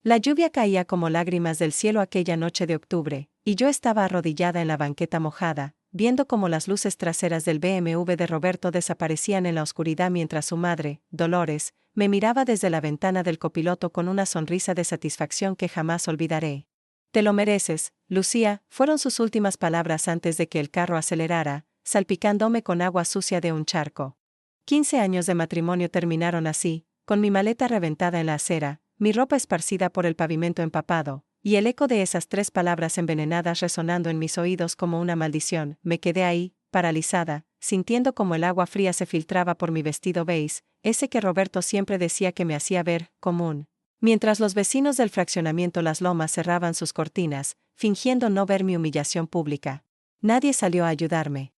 La lluvia caía como lágrimas del cielo aquella noche de octubre, y yo estaba arrodillada en la banqueta mojada, viendo cómo las luces traseras del BMW de Roberto desaparecían en la oscuridad mientras su madre, Dolores, me miraba desde la ventana del copiloto con una sonrisa de satisfacción que jamás olvidaré. Te lo mereces, Lucía, fueron sus últimas palabras antes de que el carro acelerara, salpicándome con agua sucia de un charco. 15 años de matrimonio terminaron así, con mi maleta reventada en la acera, mi ropa esparcida por el pavimento empapado, y el eco de esas 3 palabras envenenadas resonando en mis oídos como una maldición. Me quedé ahí, paralizada, sintiendo como el agua fría se filtraba por mi vestido beige, ese que Roberto siempre decía que me hacía ver común. Mientras los vecinos del fraccionamiento Las Lomas cerraban sus cortinas, fingiendo no ver mi humillación pública. Nadie salió a ayudarme.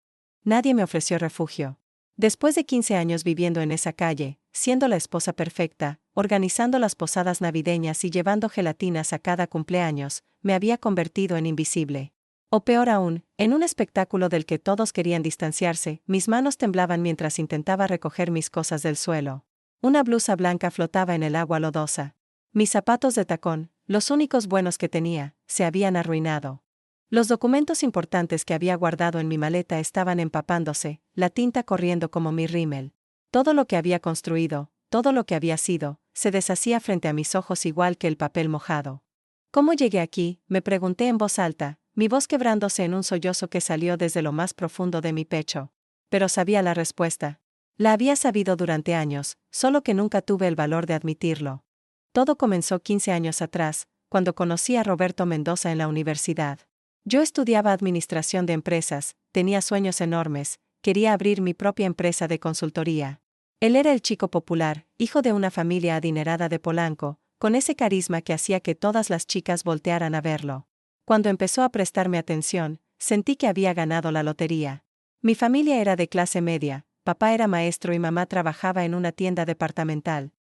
Nadie me ofreció refugio. Después de 15 años viviendo en esa calle, siendo la esposa perfecta, organizando las posadas navideñas y llevando gelatinas a cada cumpleaños, me había convertido en invisible. O peor aún, en un espectáculo del que todos querían distanciarse, mis manos temblaban mientras intentaba recoger mis cosas del suelo. Una blusa blanca flotaba en el agua lodosa. Mis zapatos de tacón, los únicos buenos que tenía, se habían arruinado. Los documentos importantes que había guardado en mi maleta estaban empapándose, la tinta corriendo como mi rímel. Todo lo que había construido, todo lo que había sido, se deshacía frente a mis ojos igual que el papel mojado. ¿Cómo llegué aquí?, me pregunté en voz alta, mi voz quebrándose en un sollozo que salió desde lo más profundo de mi pecho. Pero sabía la respuesta. La había sabido durante años, solo que nunca tuve el valor de admitirlo. Todo comenzó 15 años atrás, cuando conocí a Roberto Mendoza en la universidad. Yo estudiaba administración de empresas, tenía sueños enormes, quería abrir mi propia empresa de consultoría. Él era el chico popular, hijo de una familia adinerada de Polanco, con ese carisma que hacía que todas las chicas voltearan a verlo. Cuando empezó a prestarme atención, sentí que había ganado la lotería. Mi familia era de clase media, papá era maestro y mamá trabajaba en una tienda departamental.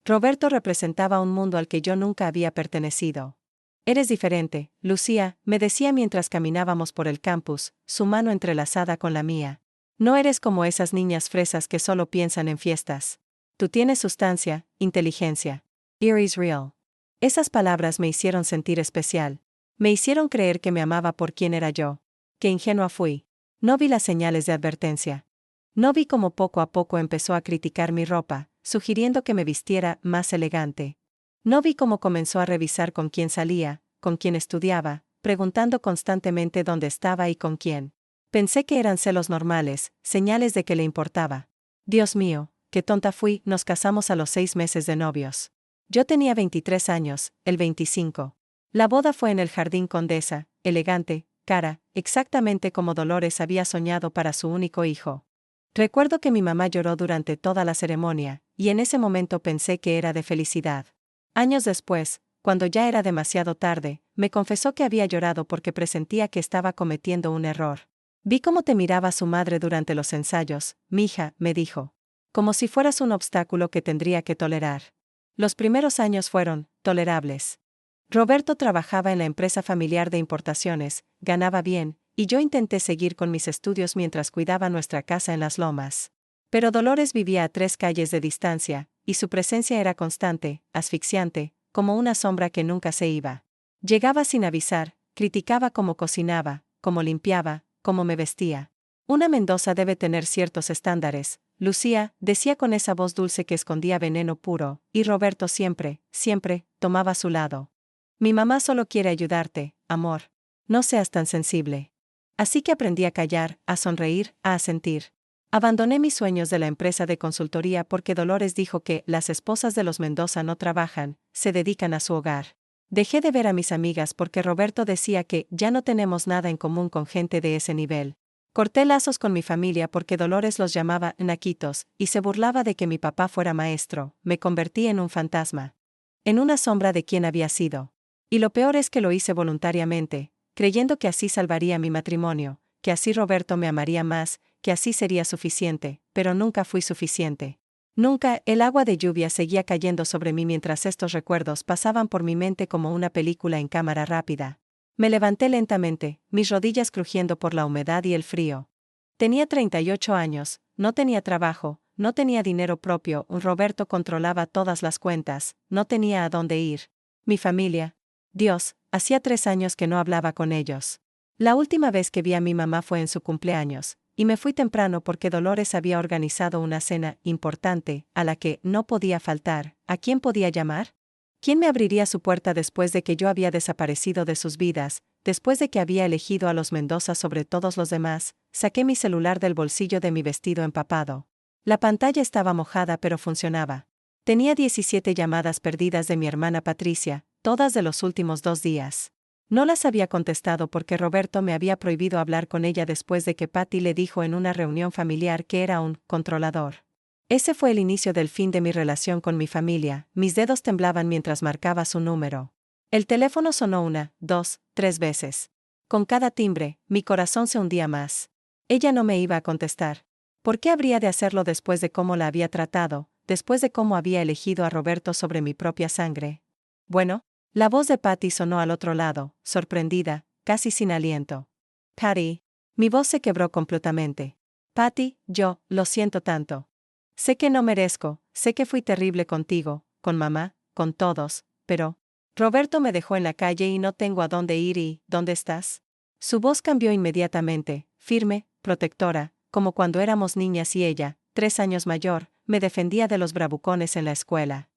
Roberto representaba un mundo al que yo nunca había pertenecido. Eres diferente, Lucía, me decía mientras caminábamos por el campus, su mano entrelazada con la mía. No eres como esas niñas fresas que solo piensan en fiestas. Tú tienes sustancia, inteligencia. It is real. Esas palabras me hicieron sentir especial. Me hicieron creer que me amaba por quien era yo. Qué ingenua fui. No vi las señales de advertencia. No vi cómo poco a poco empezó a criticar mi ropa, sugiriendo que me vistiera más elegante. No vi cómo comenzó a revisar con quién salía, con quién estudiaba, preguntando constantemente dónde estaba y con quién. Pensé que eran celos normales, señales de que le importaba. Dios mío, qué tonta fui. Nos casamos a los 6 meses de novios. Yo tenía 23 años, él 25. La boda fue en el Jardín Condesa, elegante, cara, exactamente como Dolores había soñado para su único hijo. Recuerdo que mi mamá lloró durante toda la ceremonia, y en ese momento pensé que era de felicidad. Años después, cuando ya era demasiado tarde, me confesó que había llorado porque presentía que estaba cometiendo un error. Vi cómo te miraba su madre durante los ensayos, mija, me dijo. Como si fueras un obstáculo que tendría que tolerar. Los primeros años fueron tolerables. Roberto trabajaba en la empresa familiar de importaciones, ganaba bien, y yo intenté seguir con mis estudios mientras cuidaba nuestra casa en Las Lomas. Pero Dolores vivía a 3 calles de distancia, y su presencia era constante, asfixiante, como una sombra que nunca se iba. Llegaba sin avisar, criticaba cómo cocinaba, cómo limpiaba, cómo me vestía. Una Mendoza debe tener ciertos estándares, Lucía, decía con esa voz dulce que escondía veneno puro, y Roberto siempre, siempre, tomaba su lado. Mi mamá solo quiere ayudarte, amor. No seas tan sensible. Así que aprendí a callar, a sonreír, a asentir. Abandoné mis sueños de la empresa de consultoría porque Dolores dijo que las esposas de los Mendoza no trabajan, se dedican a su hogar. Dejé de ver a mis amigas porque Roberto decía que ya no tenemos nada en común con gente de ese nivel. Corté lazos con mi familia porque Dolores los llamaba naquitos, y se burlaba de que mi papá fuera maestro. Me convertí en un fantasma. En una sombra de quien había sido. Y lo peor es que lo hice voluntariamente, creyendo que así salvaría mi matrimonio, que así Roberto me amaría más, que así sería suficiente, pero nunca fui suficiente. Nunca. El agua de lluvia seguía cayendo sobre mí mientras estos recuerdos pasaban por mi mente como una película en cámara rápida. Me levanté lentamente, mis rodillas crujiendo por la humedad y el frío. Tenía 38 años, no tenía trabajo, no tenía dinero propio, Roberto controlaba todas las cuentas, no tenía a dónde ir. Mi familia. Dios, hacía 3 años que no hablaba con ellos. La última vez que vi a mi mamá fue en su cumpleaños, y me fui temprano porque Dolores había organizado una cena importante, a la que no podía faltar. ¿A quién podía llamar? ¿Quién me abriría su puerta después de que yo había desaparecido de sus vidas, después de que había elegido a los Mendoza sobre todos los demás? Saqué mi celular del bolsillo de mi vestido empapado. La pantalla estaba mojada pero funcionaba. Tenía 17 llamadas perdidas de mi hermana Patricia, todas de los últimos 2 días. No las había contestado porque Roberto me había prohibido hablar con ella después de que Patty le dijo en una reunión familiar que era un controlador. Ese fue el inicio del fin de mi relación con mi familia. Mis dedos temblaban mientras marcaba su número. El teléfono sonó 1, 2, 3 veces. Con cada timbre, mi corazón se hundía más. Ella no me iba a contestar. ¿Por qué habría de hacerlo después de cómo la había tratado, después de cómo había elegido a Roberto sobre mi propia sangre? Bueno. La voz de Patty sonó al otro lado, sorprendida, casi sin aliento. Patty. Mi voz se quebró completamente. Patty, yo, lo siento tanto. Sé que no merezco, sé que fui terrible contigo, con mamá, con todos, pero... Roberto me dejó en la calle y no tengo a dónde ir y... ¿Dónde estás? Su voz cambió inmediatamente, firme, protectora, como cuando éramos niñas y ella, 3 años mayor, me defendía de los bravucones en la escuela.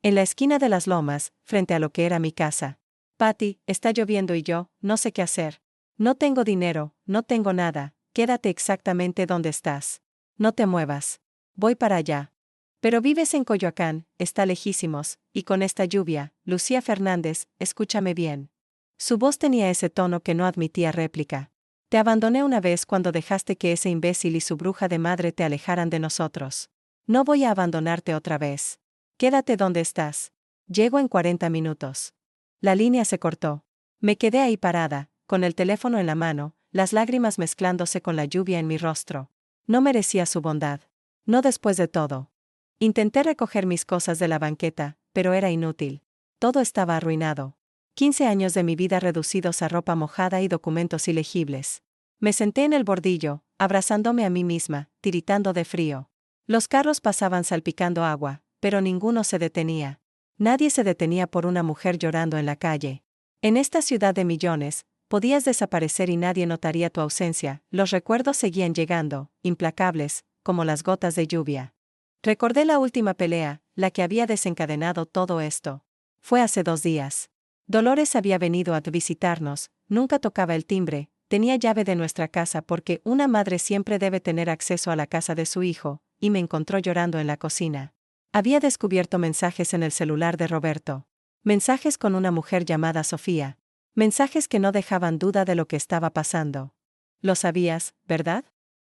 En la esquina de las lomas, frente a lo que era mi casa. Patty, está lloviendo y yo, no sé qué hacer. No tengo dinero, no tengo nada, quédate exactamente donde estás. No te muevas. Voy para allá. Pero vives en Coyoacán, está lejísimos, y con esta lluvia, Lucía Fernández, escúchame bien. Su voz tenía ese tono que no admitía réplica. Te abandoné una vez cuando dejaste que ese imbécil y su bruja de madre te alejaran de nosotros. No voy a abandonarte otra vez. Quédate donde estás. Llego en 40 minutos. La línea se cortó. Me quedé ahí parada, con el teléfono en la mano, las lágrimas mezclándose con la lluvia en mi rostro. No merecía su bondad. No después de todo. Intenté recoger mis cosas de la banqueta, pero era inútil. Todo estaba arruinado. 15 años de mi vida reducidos a ropa mojada y documentos ilegibles. Me senté en el bordillo, abrazándome a mí misma, tiritando de frío. Los carros pasaban salpicando agua, pero ninguno se detenía. Nadie se detenía por una mujer llorando en la calle. En esta ciudad de millones, podías desaparecer y nadie notaría tu ausencia. Los recuerdos seguían llegando, implacables, como las gotas de lluvia. Recordé la última pelea, la que había desencadenado todo esto. Fue hace 2 días. Dolores había venido a visitarnos, nunca tocaba el timbre, tenía llave de nuestra casa porque una madre siempre debe tener acceso a la casa de su hijo, y me encontró llorando en la cocina. Había descubierto mensajes en el celular de Roberto. Mensajes con una mujer llamada Sofía. Mensajes que no dejaban duda de lo que estaba pasando. Lo sabías, ¿verdad?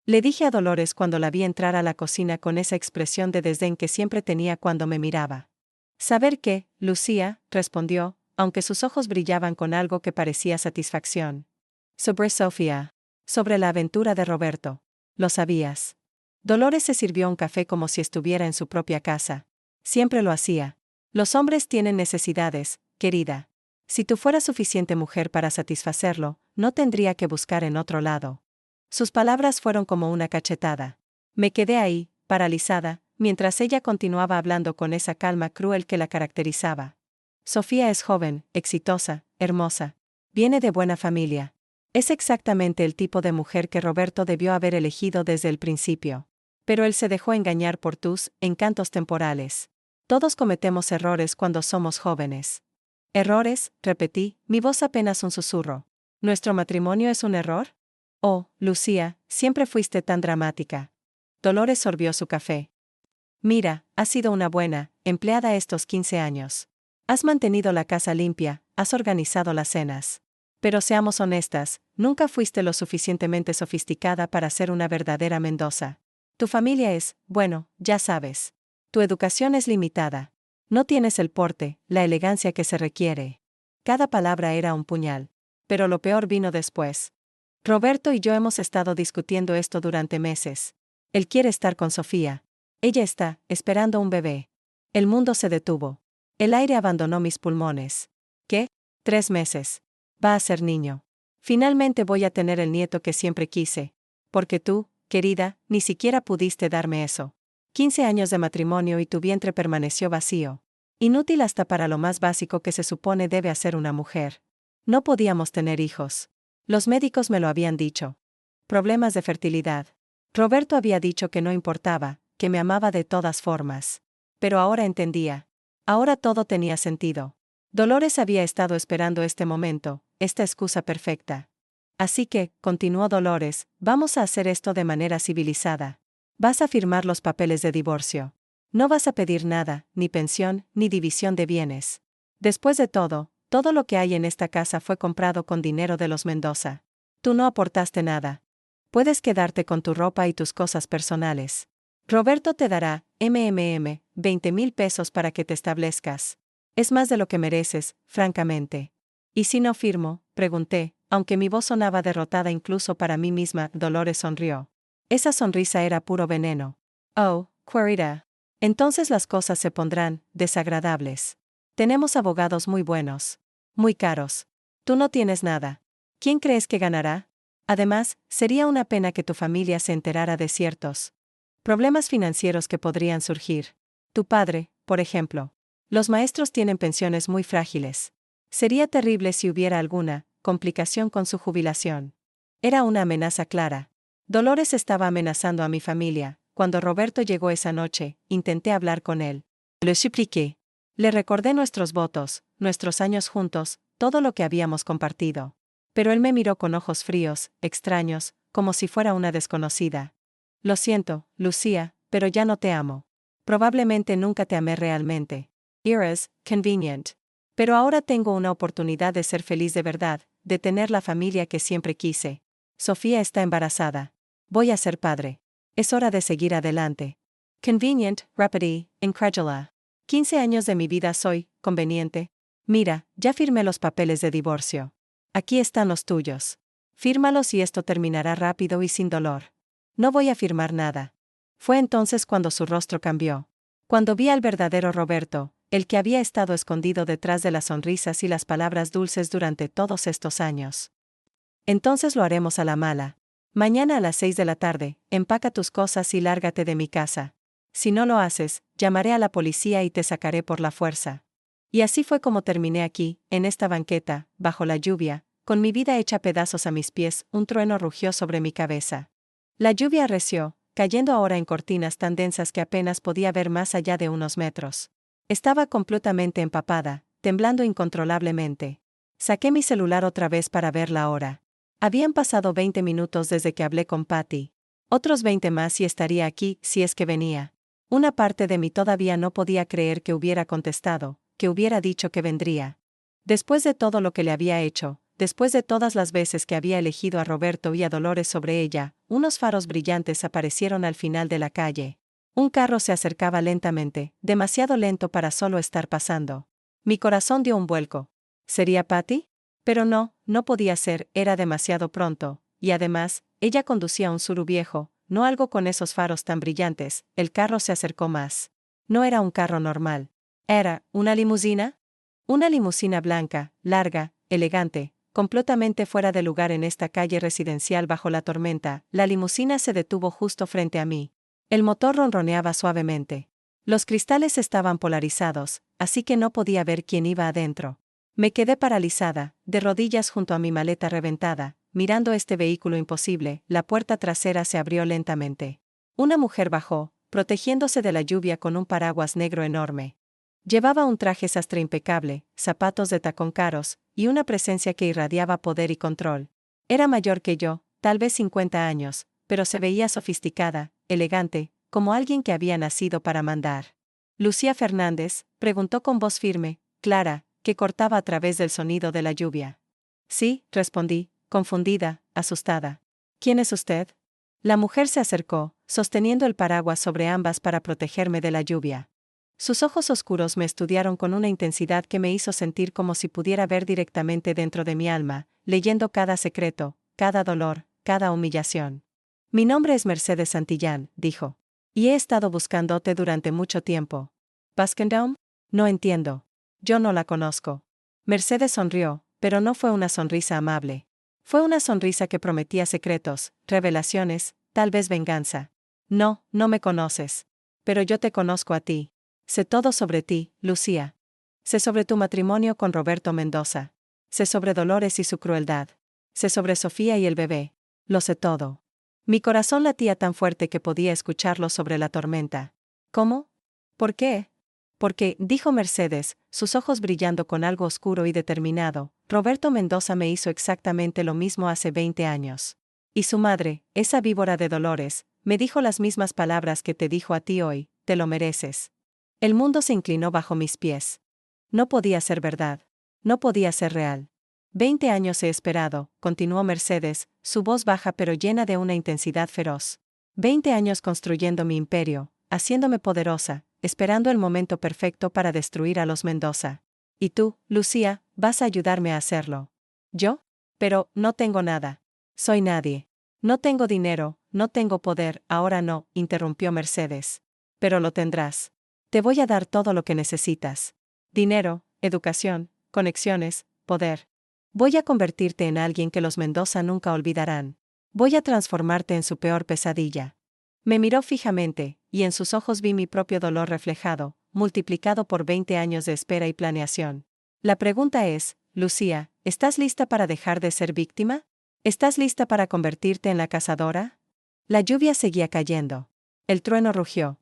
Le dije a Dolores cuando la vi entrar a la cocina con esa expresión de desdén que siempre tenía cuando me miraba. ¿Saber qué, Lucía?, respondió, aunque sus ojos brillaban con algo que parecía satisfacción. Sobre Sofía. Sobre la aventura de Roberto. Lo sabías. Dolores se sirvió un café como si estuviera en su propia casa. Siempre lo hacía. Los hombres tienen necesidades, querida. Si tú fueras suficiente mujer para satisfacerlo, no tendría que buscar en otro lado. Sus palabras fueron como una cachetada. Me quedé ahí, paralizada, mientras ella continuaba hablando con esa calma cruel que la caracterizaba. Sofía es joven, exitosa, hermosa. Viene de buena familia. Es exactamente el tipo de mujer que Roberto debió haber elegido desde el principio. Pero él se dejó engañar por tus encantos temporales. Todos cometemos errores cuando somos jóvenes. ¿Errores?, repetí, mi voz apenas un susurro. ¿Nuestro matrimonio es un error? Oh, Lucía, siempre fuiste tan dramática. Dolores sorbió su café. Mira, has sido una buena empleada estos 15 años. Has mantenido la casa limpia, has organizado las cenas. Pero seamos honestas, nunca fuiste lo suficientemente sofisticada para ser una verdadera Mendoza. Tu familia es, bueno, ya sabes. Tu educación es limitada. No tienes el porte, la elegancia que se requiere. Cada palabra era un puñal. Pero lo peor vino después. Roberto y yo hemos estado discutiendo esto durante meses. Él quiere estar con Sofía. Ella está esperando un bebé. El mundo se detuvo. El aire abandonó mis pulmones. ¿Qué? 3 meses. Va a ser niño. Finalmente voy a tener el nieto que siempre quise. Porque tú, querida, ni siquiera pudiste darme eso. 15 años de matrimonio y tu vientre permaneció vacío. Inútil hasta para lo más básico que se supone debe hacer una mujer. No podíamos tener hijos. Los médicos me lo habían dicho. Problemas de fertilidad. Roberto había dicho que no importaba, que me amaba de todas formas. Pero ahora entendía. Ahora todo tenía sentido. Dolores había estado esperando este momento, esta excusa perfecta. Así que, continuó Dolores, vamos a hacer esto de manera civilizada. Vas a firmar los papeles de divorcio. No vas a pedir nada, ni pensión, ni división de bienes. Después de todo lo que hay en esta casa fue comprado con dinero de los Mendoza. Tú no aportaste nada. Puedes quedarte con tu ropa y tus cosas personales. Roberto te dará, 20,000 pesos para que te establezcas. Es más de lo que mereces, francamente. ¿Y si no firmo?, pregunté, aunque mi voz sonaba derrotada incluso para mí misma. Dolores sonrió. Esa sonrisa era puro veneno. Oh, querida. Entonces las cosas se pondrán desagradables. Tenemos abogados muy buenos. Muy caros. Tú no tienes nada. ¿Quién crees que ganará? Además, sería una pena que tu familia se enterara de ciertos problemas financieros que podrían surgir. Tu padre, por ejemplo. Los maestros tienen pensiones muy frágiles. Sería terrible si hubiera alguna complicación con su jubilación. Era una amenaza clara. Dolores estaba amenazando a mi familia. Cuando Roberto llegó esa noche, intenté hablar con él. Le supliqué. Le recordé nuestros votos, nuestros años juntos, todo lo que habíamos compartido. Pero él me miró con ojos fríos, extraños, como si fuera una desconocida. Lo siento, Lucía, pero ya no te amo. Probablemente nunca te amé realmente. Eras convenient. Pero ahora tengo una oportunidad de ser feliz de verdad, de tener la familia que siempre quise. Sofía está embarazada. Voy a ser padre. Es hora de seguir adelante. Convenient, repetí, incrédula. 15 años de mi vida soy, conveniente. Mira, ya firmé los papeles de divorcio. Aquí están los tuyos. Fírmalos y esto terminará rápido y sin dolor. No voy a firmar nada. Fue entonces cuando su rostro cambió. Cuando vi al verdadero Roberto, el que había estado escondido detrás de las sonrisas y las palabras dulces durante todos estos años. Entonces lo haremos a la mala. Mañana a las 6 de la tarde, empaca tus cosas y lárgate de mi casa. Si no lo haces, llamaré a la policía y te sacaré por la fuerza. Y así fue como terminé aquí, en esta banqueta, bajo la lluvia, con mi vida hecha pedazos a mis pies. Un trueno rugió sobre mi cabeza. La lluvia arreció, cayendo ahora en cortinas tan densas que apenas podía ver más allá de unos metros. Estaba completamente empapada, temblando incontrolablemente. Saqué mi celular otra vez para ver la hora. Habían pasado 20 minutos desde que hablé con Patty. Otros 20 más y estaría aquí, si es que venía. Una parte de mí todavía no podía creer que hubiera contestado, que hubiera dicho que vendría. Después de todo lo que le había hecho, después de todas las veces que había elegido a Roberto y a Dolores sobre ella, unos faros brillantes aparecieron al final de la calle. Un carro se acercaba lentamente, demasiado lento para solo estar pasando. Mi corazón dio un vuelco. ¿Sería Patty? Pero no, no podía ser, era demasiado pronto, y además, ella conducía un Suru viejo, no algo con esos faros tan brillantes. El carro se acercó más. No era un carro normal. ¿Era una limusina? Una limusina blanca, larga, elegante, completamente fuera de lugar en esta calle residencial bajo la tormenta. La limusina se detuvo justo frente a mí. El motor ronroneaba suavemente. Los cristales estaban polarizados, así que no podía ver quién iba adentro. Me quedé paralizada, de rodillas junto a mi maleta reventada, mirando este vehículo imposible. La puerta trasera se abrió lentamente. Una mujer bajó, protegiéndose de la lluvia con un paraguas negro enorme. Llevaba un traje sastre impecable, zapatos de tacón caros, y una presencia que irradiaba poder y control. Era mayor que yo, tal vez 50 años, pero se veía sofisticada, elegante, como alguien que había nacido para mandar. «¿Lucía Fernández?», preguntó con voz firme, clara, que cortaba a través del sonido de la lluvia. «Sí», respondí, confundida, asustada. «¿Quién es usted?». La mujer se acercó, sosteniendo el paraguas sobre ambas para protegerme de la lluvia. Sus ojos oscuros me estudiaron con una intensidad que me hizo sentir como si pudiera ver directamente dentro de mi alma, leyendo cada secreto, cada dolor, cada humillación. «Mi nombre es Mercedes Santillán», dijo. «Y he estado buscándote durante mucho tiempo». «¿Bascendome? No entiendo. Yo no la conozco». Mercedes sonrió, pero no fue una sonrisa amable. Fue una sonrisa que prometía secretos, revelaciones, tal vez venganza. «No, no me conoces. Pero yo te conozco a ti». Sé todo sobre ti, Lucía. Sé sobre tu matrimonio con Roberto Mendoza. Sé sobre Dolores y su crueldad. Sé sobre Sofía y el bebé. Lo sé todo. Mi corazón latía tan fuerte que podía escucharlo sobre la tormenta. ¿Cómo? ¿Por qué? Porque, dijo Mercedes, sus ojos brillando con algo oscuro y determinado, Roberto Mendoza me hizo exactamente lo mismo hace 20 años. Y su madre, esa víbora de Dolores, me dijo las mismas palabras que te dijo a ti hoy: te lo mereces. El mundo se inclinó bajo mis pies. No podía ser verdad. No podía ser real. 20 años he esperado, continuó Mercedes, su voz baja pero llena de una intensidad feroz. 20 años construyendo mi imperio, haciéndome poderosa, esperando el momento perfecto para destruir a los Mendoza. Y tú, Lucía, vas a ayudarme a hacerlo. ¿Yo? Pero, no tengo nada. Soy nadie. No tengo dinero, no tengo poder, ahora no, interrumpió Mercedes. Pero lo tendrás. Te voy a dar todo lo que necesitas. Dinero, educación, conexiones, poder. Voy a convertirte en alguien que los Mendoza nunca olvidarán. Voy a transformarte en su peor pesadilla. Me miró fijamente, y en sus ojos vi mi propio dolor reflejado, multiplicado por 20 años de espera y planeación. La pregunta es, Lucía, ¿estás lista para dejar de ser víctima? ¿Estás lista para convertirte en la cazadora? La lluvia seguía cayendo. El trueno rugió.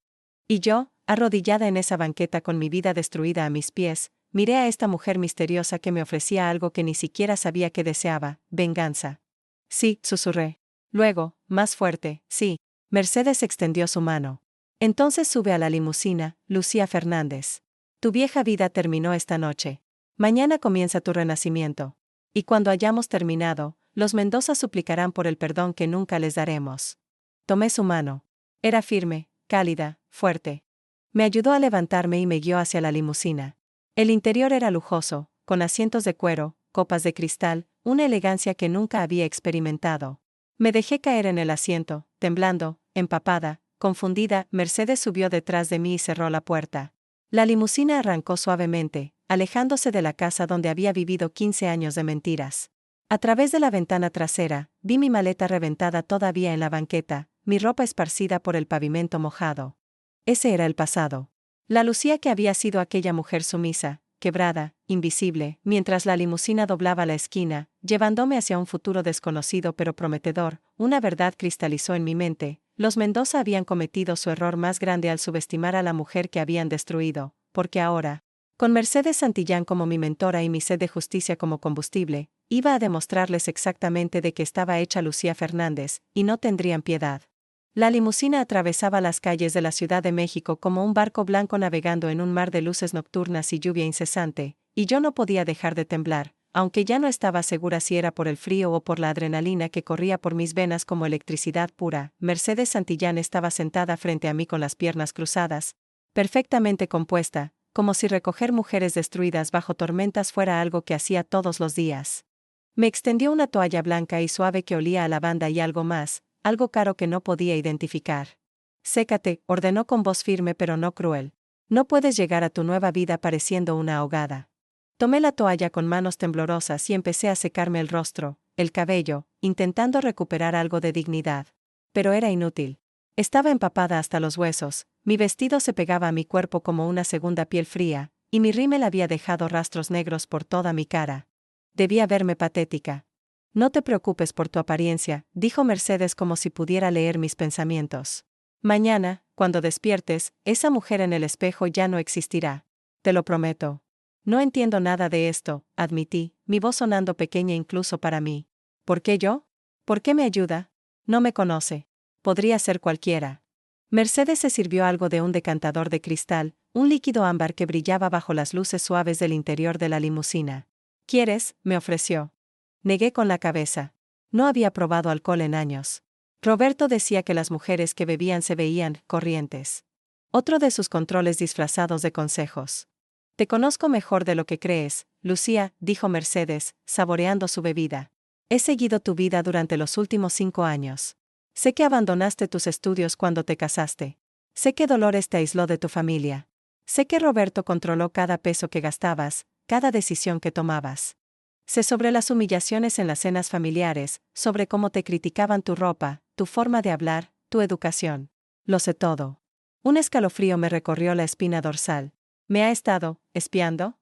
Y yo, arrodillada en esa banqueta con mi vida destruida a mis pies, miré a esta mujer misteriosa que me ofrecía algo que ni siquiera sabía que deseaba: venganza. Sí, susurré. Luego, más fuerte, sí. Mercedes extendió su mano. Entonces sube a la limusina, Lucía Fernández. Tu vieja vida terminó esta noche. Mañana comienza tu renacimiento. Y cuando hayamos terminado, los Mendoza suplicarán por el perdón que nunca les daremos. Tomé su mano. Era firme, cálida, fuerte. Me ayudó a levantarme y me guió hacia la limusina. El interior era lujoso, con asientos de cuero, copas de cristal, una elegancia que nunca había experimentado. Me dejé caer en el asiento, temblando, empapada, confundida. Mercedes subió detrás de mí y cerró la puerta. La limusina arrancó suavemente, alejándose de la casa donde había vivido 15 años de mentiras. A través de la ventana trasera, vi mi maleta reventada todavía en la banqueta, mi ropa esparcida por el pavimento mojado. Ese era el pasado. La Lucía que había sido aquella mujer sumisa, quebrada, invisible, mientras la limusina doblaba la esquina, llevándome hacia un futuro desconocido pero prometedor. Una verdad cristalizó en mi mente: los Mendoza habían cometido su error más grande al subestimar a la mujer que habían destruido, porque ahora, con Mercedes Santillán como mi mentora y mi sed de justicia como combustible, iba a demostrarles exactamente de qué estaba hecha Lucía Fernández, y no tendrían piedad. La limusina atravesaba las calles de la Ciudad de México como un barco blanco navegando en un mar de luces nocturnas y lluvia incesante, y yo no podía dejar de temblar, aunque ya no estaba segura si era por el frío o por la adrenalina que corría por mis venas como electricidad pura. Mercedes Santillán estaba sentada frente a mí con las piernas cruzadas, perfectamente compuesta, como si recoger mujeres destruidas bajo tormentas fuera algo que hacía todos los días. Me extendió una toalla blanca y suave que olía a lavanda y algo más, algo caro que no podía identificar. Sécate, ordenó con voz firme pero no cruel. No puedes llegar a tu nueva vida pareciendo una ahogada. Tomé la toalla con manos temblorosas y empecé a secarme el rostro, el cabello, intentando recuperar algo de dignidad. Pero era inútil. Estaba empapada hasta los huesos, mi vestido se pegaba a mi cuerpo como una segunda piel fría, y mi rímel había dejado rastros negros por toda mi cara. Debía verme patética. No te preocupes por tu apariencia, dijo Mercedes como si pudiera leer mis pensamientos. Mañana, cuando despiertes, esa mujer en el espejo ya no existirá. Te lo prometo. No entiendo nada de esto, admití, mi voz sonando pequeña incluso para mí. ¿Por qué yo? ¿Por qué me ayuda? No me conoce. Podría ser cualquiera. Mercedes se sirvió algo de un decantador de cristal, un líquido ámbar que brillaba bajo las luces suaves del interior de la limusina. ¿Quieres?, me ofreció. Negué con la cabeza. No había probado alcohol en años. Roberto decía que las mujeres que bebían se veían corrientes. Otro de sus controles disfrazados de consejos. Te conozco mejor de lo que crees, Lucía, dijo Mercedes, saboreando su bebida. He seguido tu vida durante los últimos 5 años. Sé que abandonaste tus estudios cuando te casaste. Sé que Dolores te aisló de tu familia. Sé que Roberto controló cada peso que gastabas, cada decisión que tomabas. Sé sobre las humillaciones en las cenas familiares, sobre cómo te criticaban tu ropa, tu forma de hablar, tu educación. Lo sé todo. Un escalofrío me recorrió la espina dorsal. ¿Me ha estado espiando?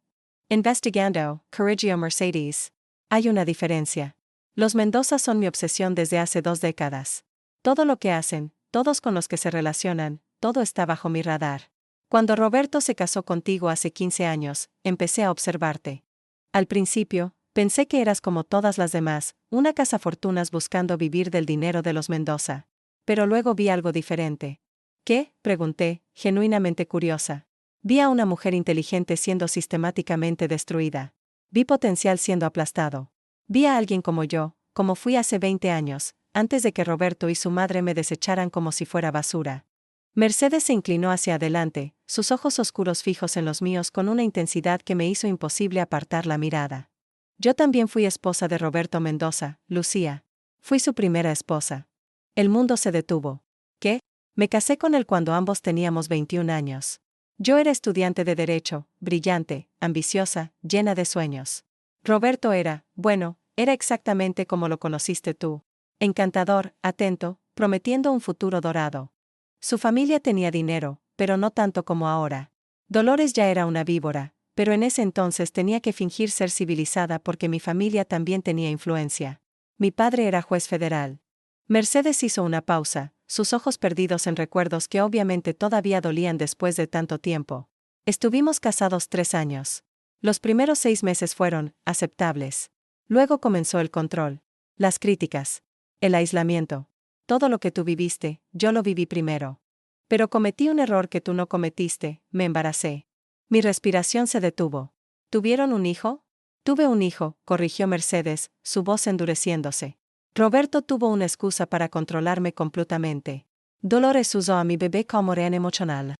Investigando, Correggio Mercedes. Hay una diferencia. Los Mendoza son mi obsesión desde hace 2 décadas. Todo lo que hacen, todos con los que se relacionan, todo está bajo mi radar. Cuando Roberto se casó contigo hace 15 años, empecé a observarte. Al principio, pensé que eras como todas las demás, una cazafortunas buscando vivir del dinero de los Mendoza. Pero luego vi algo diferente. ¿Qué?, pregunté, genuinamente curiosa. Vi a una mujer inteligente siendo sistemáticamente destruida. Vi potencial siendo aplastado. Vi a alguien como yo, como fui hace 20 años, antes de que Roberto y su madre me desecharan como si fuera basura. Mercedes se inclinó hacia adelante, sus ojos oscuros fijos en los míos con una intensidad que me hizo imposible apartar la mirada. Yo también fui esposa de Roberto Mendoza, Lucía. Fui su primera esposa. El mundo se detuvo. ¿Qué? Me casé con él cuando ambos teníamos 21 años. Yo era estudiante de Derecho, brillante, ambiciosa, llena de sueños. Roberto era, bueno, era exactamente como lo conociste tú. Encantador, atento, prometiendo un futuro dorado. Su familia tenía dinero, pero no tanto como ahora. Dolores ya era una víbora, pero en ese entonces tenía que fingir ser civilizada porque mi familia también tenía influencia. Mi padre era juez federal. Mercedes hizo una pausa, sus ojos perdidos en recuerdos que obviamente todavía dolían después de tanto tiempo. Estuvimos casados 3 años. Los primeros 6 meses fueron aceptables. Luego comenzó el control, las críticas, el aislamiento. Todo lo que tú viviste, yo lo viví primero. Pero cometí un error que tú no cometiste, me embaracé. Mi respiración se detuvo. ¿Tuvieron un hijo? Tuve un hijo, corrigió Mercedes, su voz endureciéndose. Roberto tuvo una excusa para controlarme completamente. Dolores usó a mi bebé como rehén emocional.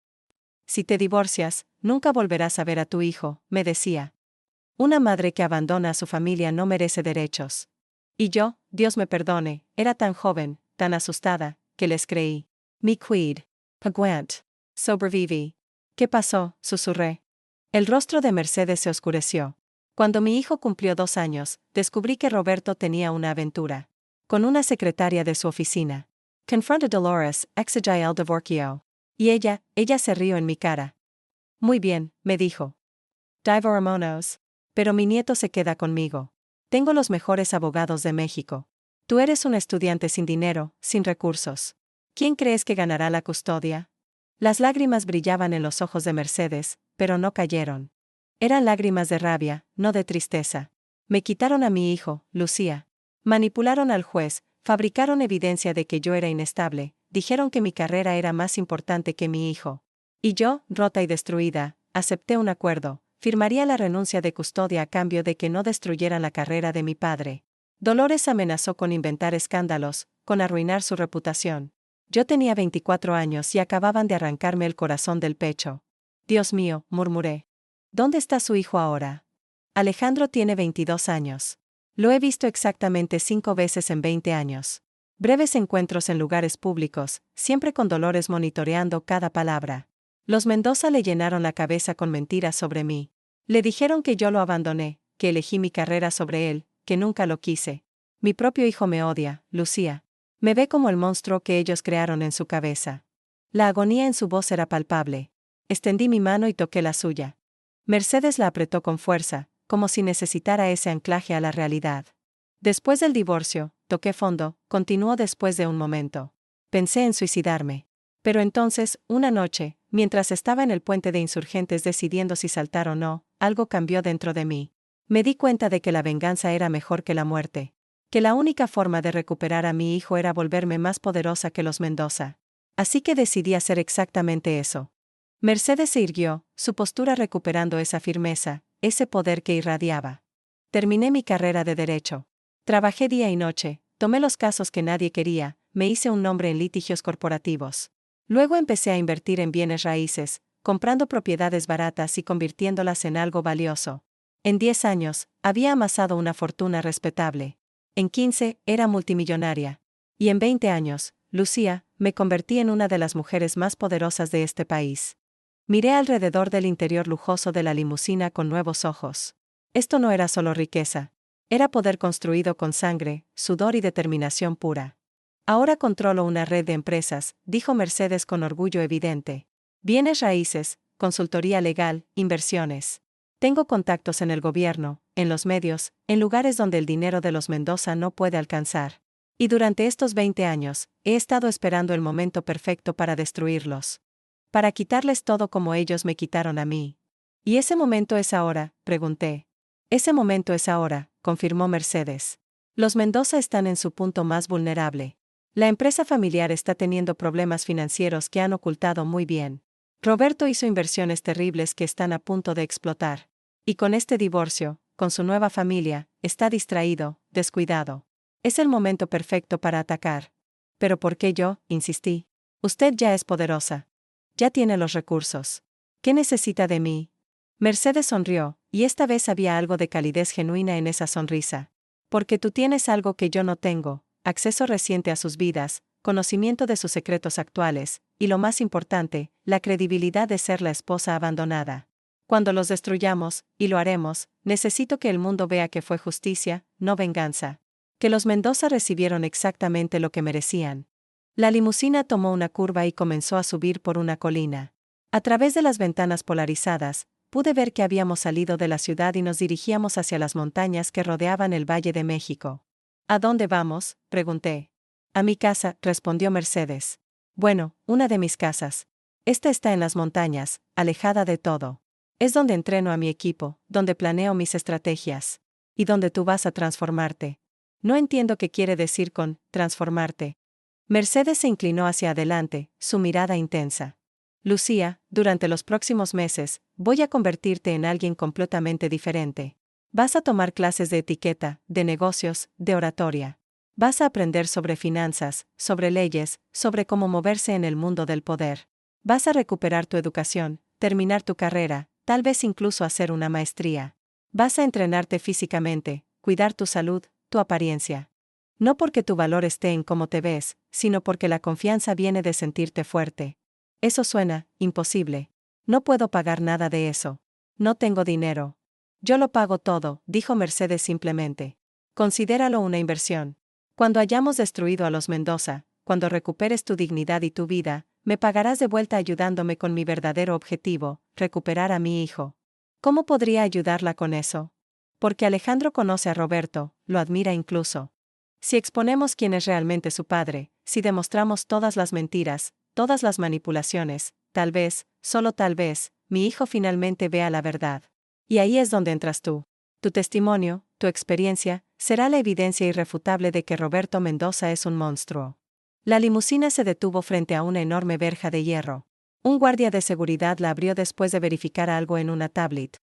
Si te divorcias, nunca volverás a ver a tu hijo, me decía. Una madre que abandona a su familia no merece derechos. Y yo, Dios me perdone, era tan joven, tan asustada, que les creí. Mi quid. Paguant. Sobreviví. ¿Qué pasó?, susurré. El rostro de Mercedes se oscureció. Cuando mi hijo cumplió 2 años, descubrí que Roberto tenía una aventura. Con una secretaria de su oficina. Confronté a Dolores, ex-Jael Divorcio. Y ella se rió en mi cara. Muy bien, me dijo. Divorciémonos. Pero mi nieto se queda conmigo. Tengo los mejores abogados de México. Tú eres un estudiante sin dinero, sin recursos. ¿Quién crees que ganará la custodia? Las lágrimas brillaban en los ojos de Mercedes, pero no cayeron. Eran lágrimas de rabia, no de tristeza. Me quitaron a mi hijo, Lucía. Manipularon al juez, fabricaron evidencia de que yo era inestable, dijeron que mi carrera era más importante que mi hijo. Y yo, rota y destruida, acepté un acuerdo, firmaría la renuncia de custodia a cambio de que no destruyeran la carrera de mi padre. Dolores amenazó con inventar escándalos, con arruinar su reputación. Yo tenía 24 años y acababan de arrancarme el corazón del pecho. Dios mío, murmuré. ¿Dónde está su hijo ahora? Alejandro tiene 22 años. Lo he visto exactamente 5 veces en 20 años. Breves encuentros en lugares públicos, siempre con Dolores monitoreando cada palabra. Los Mendoza le llenaron la cabeza con mentiras sobre mí. Le dijeron que yo lo abandoné, que elegí mi carrera sobre él, que nunca lo quise. Mi propio hijo me odia, Lucía. Me ve como el monstruo que ellos crearon en su cabeza. La agonía en su voz era palpable. Extendí mi mano y toqué la suya. Mercedes la apretó con fuerza, como si necesitara ese anclaje a la realidad. Después del divorcio, toqué fondo, continuó después de un momento. Pensé en suicidarme. Pero entonces, una noche, mientras estaba en el puente de Insurgentes decidiendo si saltar o no, algo cambió dentro de mí. Me di cuenta de que la venganza era mejor que la muerte. Que la única forma de recuperar a mi hijo era volverme más poderosa que los Mendoza. Así que decidí hacer exactamente eso. Mercedes se irguió, su postura recuperando esa firmeza, ese poder que irradiaba. Terminé mi carrera de derecho. Trabajé día y noche, tomé los casos que nadie quería, me hice un nombre en litigios corporativos. Luego empecé a invertir en bienes raíces, comprando propiedades baratas y convirtiéndolas en algo valioso. En 10 años, había amasado una fortuna respetable. En 15, era multimillonaria. Y en 20 años, Lucía, me convertí en una de las mujeres más poderosas de este país. Miré alrededor del interior lujoso de la limusina con nuevos ojos. Esto no era solo riqueza. Era poder construido con sangre, sudor y determinación pura. Ahora controlo una red de empresas, dijo Mercedes con orgullo evidente. Bienes raíces, consultoría legal, inversiones. Tengo contactos en el gobierno, en los medios, en lugares donde el dinero de los Mendoza no puede alcanzar. Y durante estos 20 años, he estado esperando el momento perfecto para destruirlos. Para quitarles todo como ellos me quitaron a mí. ¿Y ese momento es ahora?, pregunté. Ese momento es ahora, confirmó Mercedes. Los Mendoza están en su punto más vulnerable. La empresa familiar está teniendo problemas financieros que han ocultado muy bien. Roberto hizo inversiones terribles que están a punto de explotar. Y con este divorcio, con su nueva familia, está distraído, descuidado. Es el momento perfecto para atacar. ¿Pero por qué yo?, insistí. Usted ya es poderosa. Ya tiene los recursos. ¿Qué necesita de mí? Mercedes sonrió, y esta vez había algo de calidez genuina en esa sonrisa. Porque tú tienes algo que yo no tengo, acceso reciente a sus vidas, conocimiento de sus secretos actuales, y lo más importante, la credibilidad de ser la esposa abandonada. Cuando los destruyamos, y lo haremos, necesito que el mundo vea que fue justicia, no venganza. Que los Mendoza recibieron exactamente lo que merecían. La limusina tomó una curva y comenzó a subir por una colina. A través de las ventanas polarizadas, pude ver que habíamos salido de la ciudad y nos dirigíamos hacia las montañas que rodeaban el Valle de México. ¿A dónde vamos?, pregunté. A mi casa, respondió Mercedes. Bueno, una de mis casas. Esta está en las montañas, alejada de todo. Es donde entreno a mi equipo, donde planeo mis estrategias. Y donde tú vas a transformarte. No entiendo qué quiere decir con transformarte. Mercedes se inclinó hacia adelante, su mirada intensa. Lucía, durante los próximos meses, voy a convertirte en alguien completamente diferente. Vas a tomar clases de etiqueta, de negocios, de oratoria. Vas a aprender sobre finanzas, sobre leyes, sobre cómo moverse en el mundo del poder. Vas a recuperar tu educación, terminar tu carrera, tal vez incluso hacer una maestría. Vas a entrenarte físicamente, cuidar tu salud, tu apariencia. No porque tu valor esté en cómo te ves, sino porque la confianza viene de sentirte fuerte. Eso suena imposible. No puedo pagar nada de eso. No tengo dinero. Yo lo pago todo, dijo Mercedes simplemente. Considéralo una inversión. Cuando hayamos destruido a los Mendoza, cuando recuperes tu dignidad y tu vida, me pagarás de vuelta ayudándome con mi verdadero objetivo, recuperar a mi hijo. ¿Cómo podría ayudarla con eso? Porque Alejandro conoce a Roberto, lo admira incluso. Si exponemos quién es realmente su padre, si demostramos todas las mentiras, todas las manipulaciones, tal vez, solo tal vez, mi hijo finalmente vea la verdad. Y ahí es donde entras tú. Tu testimonio, tu experiencia, será la evidencia irrefutable de que Roberto Mendoza es un monstruo. La limusina se detuvo frente a una enorme verja de hierro. Un guardia de seguridad la abrió después de verificar algo en una tablet.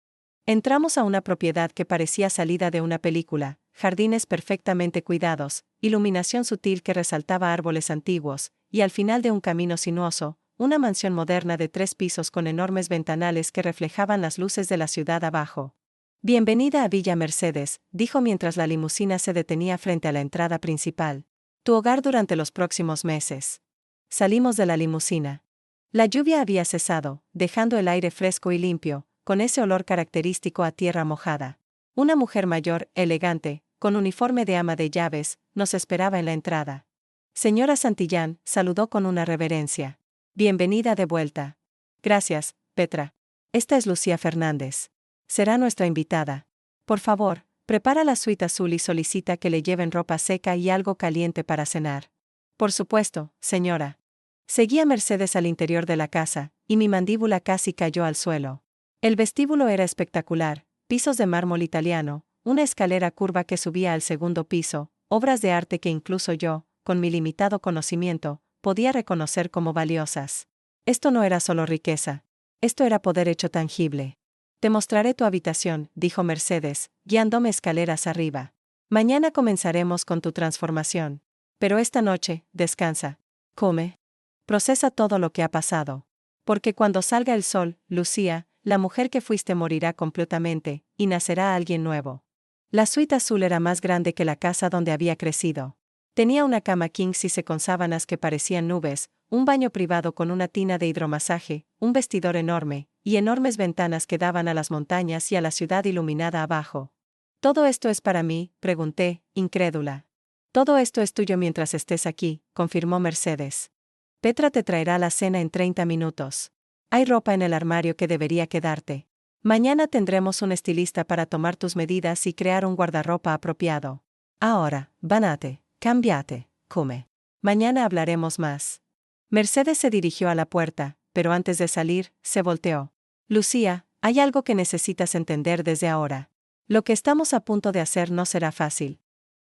Entramos a una propiedad que parecía salida de una película, jardines perfectamente cuidados, iluminación sutil que resaltaba árboles antiguos, y al final de un camino sinuoso, una mansión moderna de 3 pisos con enormes ventanales que reflejaban las luces de la ciudad abajo. Bienvenida a Villa Mercedes, dijo mientras la limusina se detenía frente a la entrada principal. Tu hogar durante los próximos meses. Salimos de la limusina. La lluvia había cesado, dejando el aire fresco y limpio, con ese olor característico a tierra mojada. Una mujer mayor, elegante, con uniforme de ama de llaves, nos esperaba en la entrada. Señora Santillán, saludó con una reverencia. Bienvenida de vuelta. Gracias, Petra. Esta es Lucía Fernández. Será nuestra invitada. Por favor, prepara la suite azul y solicita que le lleven ropa seca y algo caliente para cenar. Por supuesto, señora. Seguí a Mercedes al interior de la casa, y mi mandíbula casi cayó al suelo. El vestíbulo era espectacular, pisos de mármol italiano, una escalera curva que subía al segundo piso, obras de arte que incluso yo, con mi limitado conocimiento, podía reconocer como valiosas. Esto no era solo riqueza. Esto era poder hecho tangible. Te mostraré tu habitación, dijo Mercedes, guiándome escaleras arriba. Mañana comenzaremos con tu transformación. Pero esta noche, descansa. Come. Procesa todo lo que ha pasado. Porque cuando salga el sol, Lucía, la mujer que fuiste morirá completamente, y nacerá alguien nuevo. La suite azul era más grande que la casa donde había crecido. Tenía una cama king size con sábanas que parecían nubes, un baño privado con una tina de hidromasaje, un vestidor enorme, y enormes ventanas que daban a las montañas y a la ciudad iluminada abajo. ¿Todo esto es para mí?, pregunté, incrédula. Todo esto es tuyo mientras estés aquí, confirmó Mercedes. Petra te traerá la cena en 30 minutos. Hay ropa en el armario que debería quedarte. Mañana tendremos un estilista para tomar tus medidas y crear un guardarropa apropiado. Ahora, bañate, cámbiate, come. Mañana hablaremos más. Mercedes se dirigió a la puerta, pero antes de salir, se volteó. Lucía, hay algo que necesitas entender desde ahora. Lo que estamos a punto de hacer no será fácil.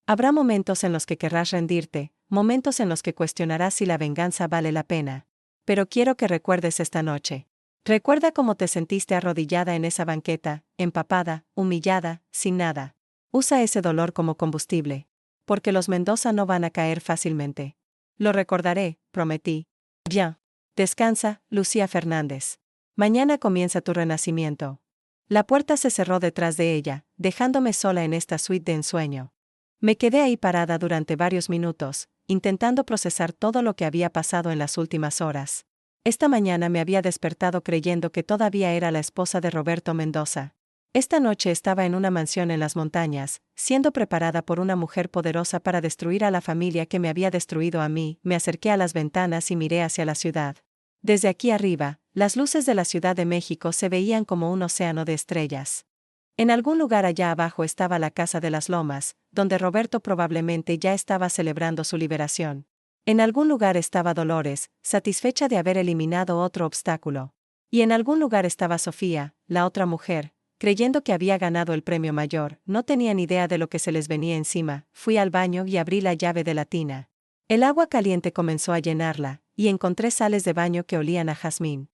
Habrá momentos en los que querrás rendirte, momentos en los que cuestionarás si la venganza vale la pena. Pero quiero que recuerdes esta noche. Recuerda cómo te sentiste arrodillada en esa banqueta, empapada, humillada, sin nada. Usa ese dolor como combustible. Porque los Mendoza no van a caer fácilmente. Lo recordaré, prometí. Bien. Descansa, Lucía Fernández. Mañana comienza tu renacimiento. La puerta se cerró detrás de ella, dejándome sola en esta suite de ensueño. Me quedé ahí parada durante varios minutos, intentando procesar todo lo que había pasado en las últimas horas. Esta mañana me había despertado creyendo que todavía era la esposa de Roberto Mendoza. Esta noche estaba en una mansión en las montañas, siendo preparada por una mujer poderosa para destruir a la familia que me había destruido a mí. Me acerqué a las ventanas y miré hacia la ciudad. Desde aquí arriba, las luces de la Ciudad de México se veían como un océano de estrellas. En algún lugar allá abajo estaba la Casa de las Lomas, donde Roberto probablemente ya estaba celebrando su liberación. En algún lugar estaba Dolores, satisfecha de haber eliminado otro obstáculo. Y en algún lugar estaba Sofía, la otra mujer, creyendo que había ganado el premio mayor. No tenía ni idea de lo que se les venía encima. Fui al baño y abrí la llave de la tina. El agua caliente comenzó a llenarla, y encontré sales de baño que olían a jazmín.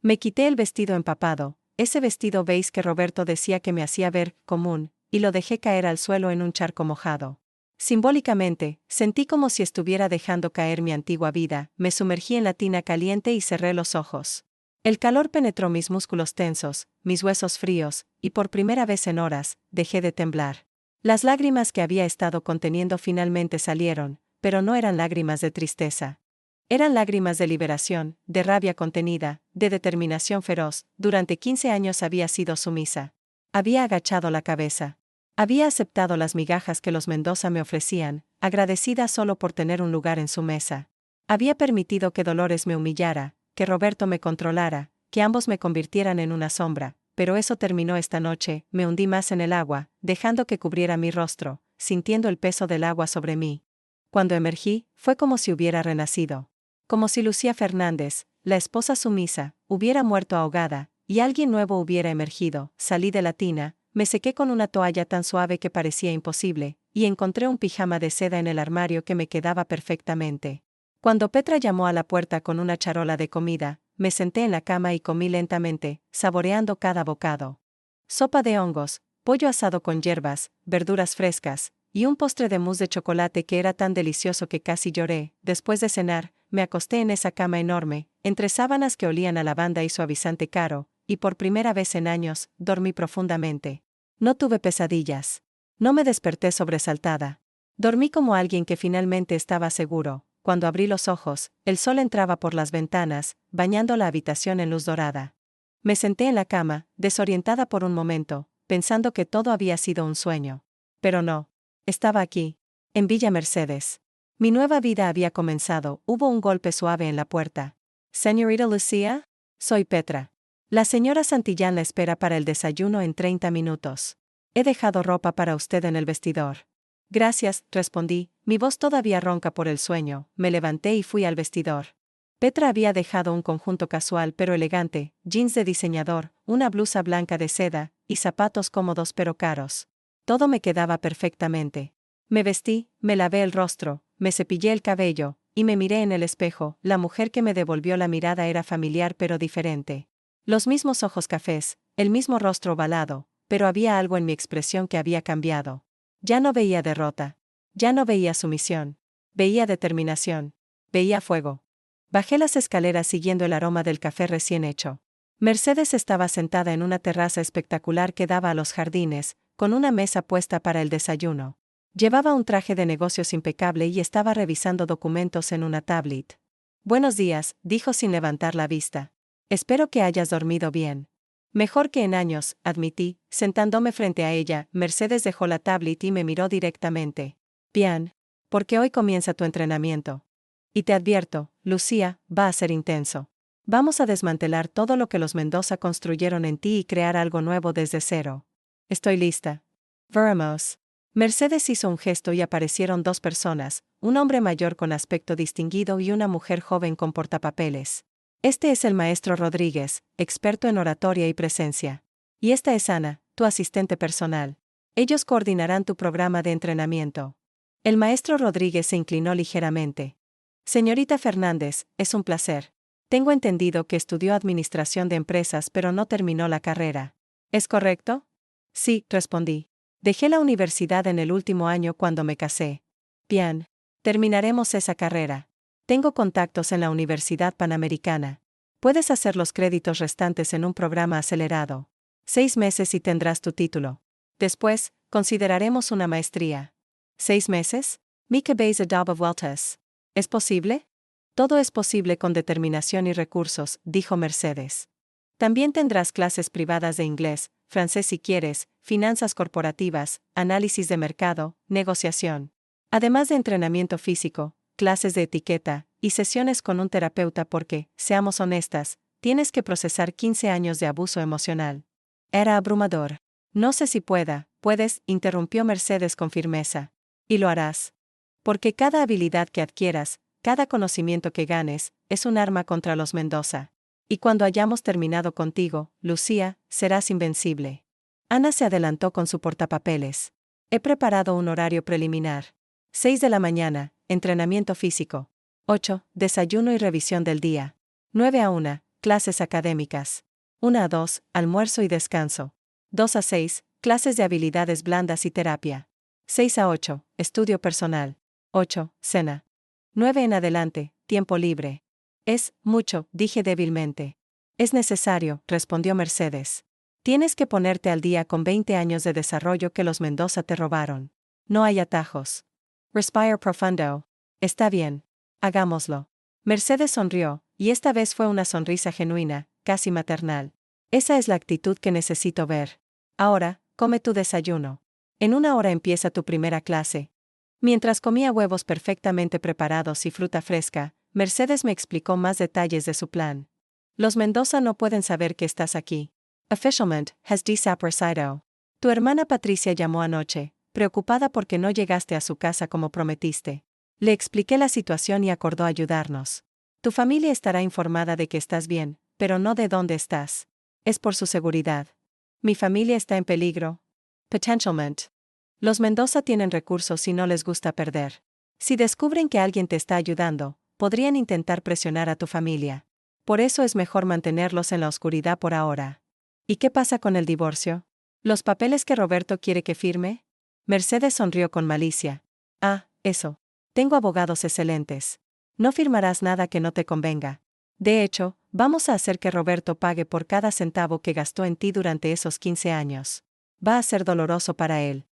Me quité el vestido empapado, ese vestido beige que Roberto decía que me hacía ver común, y lo dejé caer al suelo en un charco mojado. Simbólicamente, sentí como si estuviera dejando caer mi antigua vida. Me sumergí en la tina caliente y cerré los ojos. El calor penetró mis músculos tensos, mis huesos fríos, y por primera vez en horas, dejé de temblar. Las lágrimas que había estado conteniendo finalmente salieron, pero no eran lágrimas de tristeza. Eran lágrimas de liberación, de rabia contenida, de determinación feroz. Durante 15 años había sido sumisa. Había agachado la cabeza. Había aceptado las migajas que los Mendoza me ofrecían, agradecida solo por tener un lugar en su mesa. Había permitido que Dolores me humillara, que Roberto me controlara, que ambos me convirtieran en una sombra, pero eso terminó esta noche. Me hundí más en el agua, dejando que cubriera mi rostro, sintiendo el peso del agua sobre mí. Cuando emergí, fue como si hubiera renacido. Como si Lucía Fernández, la esposa sumisa, hubiera muerto ahogada, y alguien nuevo hubiera emergido. Salí de la tina, me sequé con una toalla tan suave que parecía imposible, y encontré un pijama de seda en el armario que me quedaba perfectamente. Cuando Petra llamó a la puerta con una charola de comida, me senté en la cama y comí lentamente, saboreando cada bocado. Sopa de hongos, pollo asado con hierbas, verduras frescas, y un postre de mousse de chocolate que era tan delicioso que casi lloré. Después de cenar, me acosté en esa cama enorme, entre sábanas que olían a lavanda y suavizante caro, y por primera vez en años, dormí profundamente. No tuve pesadillas. No me desperté sobresaltada. Dormí como alguien que finalmente estaba seguro. Cuando abrí los ojos, el sol entraba por las ventanas, bañando la habitación en luz dorada. Me senté en la cama, desorientada por un momento, pensando que todo había sido un sueño. Pero no. Estaba aquí, en Villa Mercedes. Mi nueva vida había comenzado. Hubo un golpe suave en la puerta. «Señorita Lucía, soy Petra. La señora Santillán la espera para el desayuno en 30 minutos. He dejado ropa para usted en el vestidor». «Gracias», respondí, mi voz todavía ronca por el sueño. Me levanté y fui al vestidor. Petra había dejado un conjunto casual pero elegante, jeans de diseñador, una blusa blanca de seda, y zapatos cómodos pero caros. Todo me quedaba perfectamente. Me vestí, me lavé el rostro, me cepillé el cabello, y me miré en el espejo. La mujer que me devolvió la mirada era familiar pero diferente. Los mismos ojos cafés, el mismo rostro ovalado, pero había algo en mi expresión que había cambiado. Ya no veía derrota. Ya no veía sumisión. Veía determinación. Veía fuego. Bajé las escaleras siguiendo el aroma del café recién hecho. Mercedes estaba sentada en una terraza espectacular que daba a los jardines, con una mesa puesta para el desayuno. Llevaba un traje de negocios impecable y estaba revisando documentos en una tablet. «Buenos días», dijo sin levantar la vista. «Espero que hayas dormido bien». «Mejor que en años», admití, sentándome frente a ella. Mercedes dejó la tablet y me miró directamente. «Bien. Porque hoy comienza tu entrenamiento. Y te advierto, Lucía, va a ser intenso. Vamos a desmantelar todo lo que los Mendoza construyeron en ti y crear algo nuevo desde cero. Estoy lista. Veremos. Mercedes hizo un gesto y aparecieron dos personas, un hombre mayor con aspecto distinguido y una mujer joven con portapapeles. Este es el maestro Rodríguez, experto en oratoria y presencia. Y esta es Ana, tu asistente personal. Ellos coordinarán tu programa de entrenamiento. El maestro Rodríguez se inclinó ligeramente. Señorita Fernández, es un placer. Tengo entendido que estudió administración de empresas pero no terminó la carrera. ¿Es correcto? Sí, respondí. Dejé la universidad en el último año cuando me casé. Bien. Terminaremos esa carrera. Tengo contactos en la Universidad Panamericana. Puedes hacer los créditos restantes en un programa acelerado. 6 meses y tendrás tu título. Después, consideraremos una maestría. ¿6 meses? Mike Bays a vueltas. ¿Es posible? Todo es posible con determinación y recursos, dijo Mercedes. También tendrás clases privadas de inglés, francés si quieres, finanzas corporativas, análisis de mercado, negociación. Además de entrenamiento físico, clases de etiqueta, y sesiones con un terapeuta porque, seamos honestas, tienes que procesar 15 años de abuso emocional. Era abrumador. No sé si puedes, interrumpió Mercedes con firmeza. Y lo harás. Porque cada habilidad que adquieras, cada conocimiento que ganes, es un arma contra los Mendoza. Y cuando hayamos terminado contigo, Lucía, serás invencible. Ana se adelantó con su portapapeles. He preparado un horario preliminar. 6 de la mañana, entrenamiento físico. 8, desayuno y revisión del día. 9 a 1, clases académicas. 1 a 2, almuerzo y descanso. 2 a 6, clases de habilidades blandas y terapia. 6 a 8, estudio personal. 8, cena. 9 en adelante, tiempo libre. Es mucho, dije débilmente. Es necesario, respondió Mercedes. Tienes que ponerte al día con 20 años de desarrollo que los Mendoza te robaron. No hay atajos. Respire profundo. Está bien. Hagámoslo. Mercedes sonrió, y esta vez fue una sonrisa genuina, casi maternal. Esa es la actitud que necesito ver. Ahora, come tu desayuno. En 1 hora empieza tu primera clase. Mientras comía huevos perfectamente preparados y fruta fresca, Mercedes me explicó más detalles de su plan. Los Mendoza no pueden saber que estás aquí. Officialmente, has desaparecido. Tu hermana Patricia llamó anoche, preocupada porque no llegaste a su casa como prometiste. Le expliqué la situación y acordó ayudarnos. Tu familia estará informada de que estás bien, pero no de dónde estás. Es por su seguridad. Mi familia está en peligro. Potentialmente. Los Mendoza tienen recursos y no les gusta perder. Si descubren que alguien te está ayudando, podrían intentar presionar a tu familia. Por eso es mejor mantenerlos en la oscuridad por ahora. ¿Y qué pasa con el divorcio? ¿Los papeles que Roberto quiere que firme? Mercedes sonrió con malicia. Ah, eso. Tengo abogados excelentes. No firmarás nada que no te convenga. De hecho, vamos a hacer que Roberto pague por cada centavo que gastó en ti durante esos 15 años. Va a ser doloroso para él.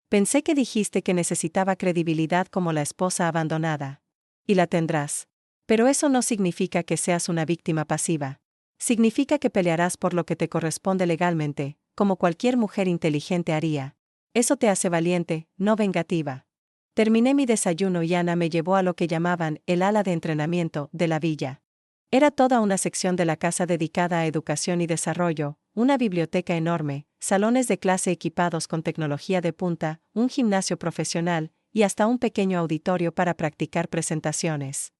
Pensé que dijiste que necesitaba credibilidad como la esposa abandonada. Y la tendrás. Pero eso no significa que seas una víctima pasiva. Significa que pelearás por lo que te corresponde legalmente, como cualquier mujer inteligente haría. Eso te hace valiente, no vengativa. Terminé mi desayuno y Ana me llevó a lo que llamaban el ala de entrenamiento de la villa. Era toda una sección de la casa dedicada a educación y desarrollo, una biblioteca enorme, salones de clase equipados con tecnología de punta, un gimnasio profesional, y hasta un pequeño auditorio para practicar presentaciones.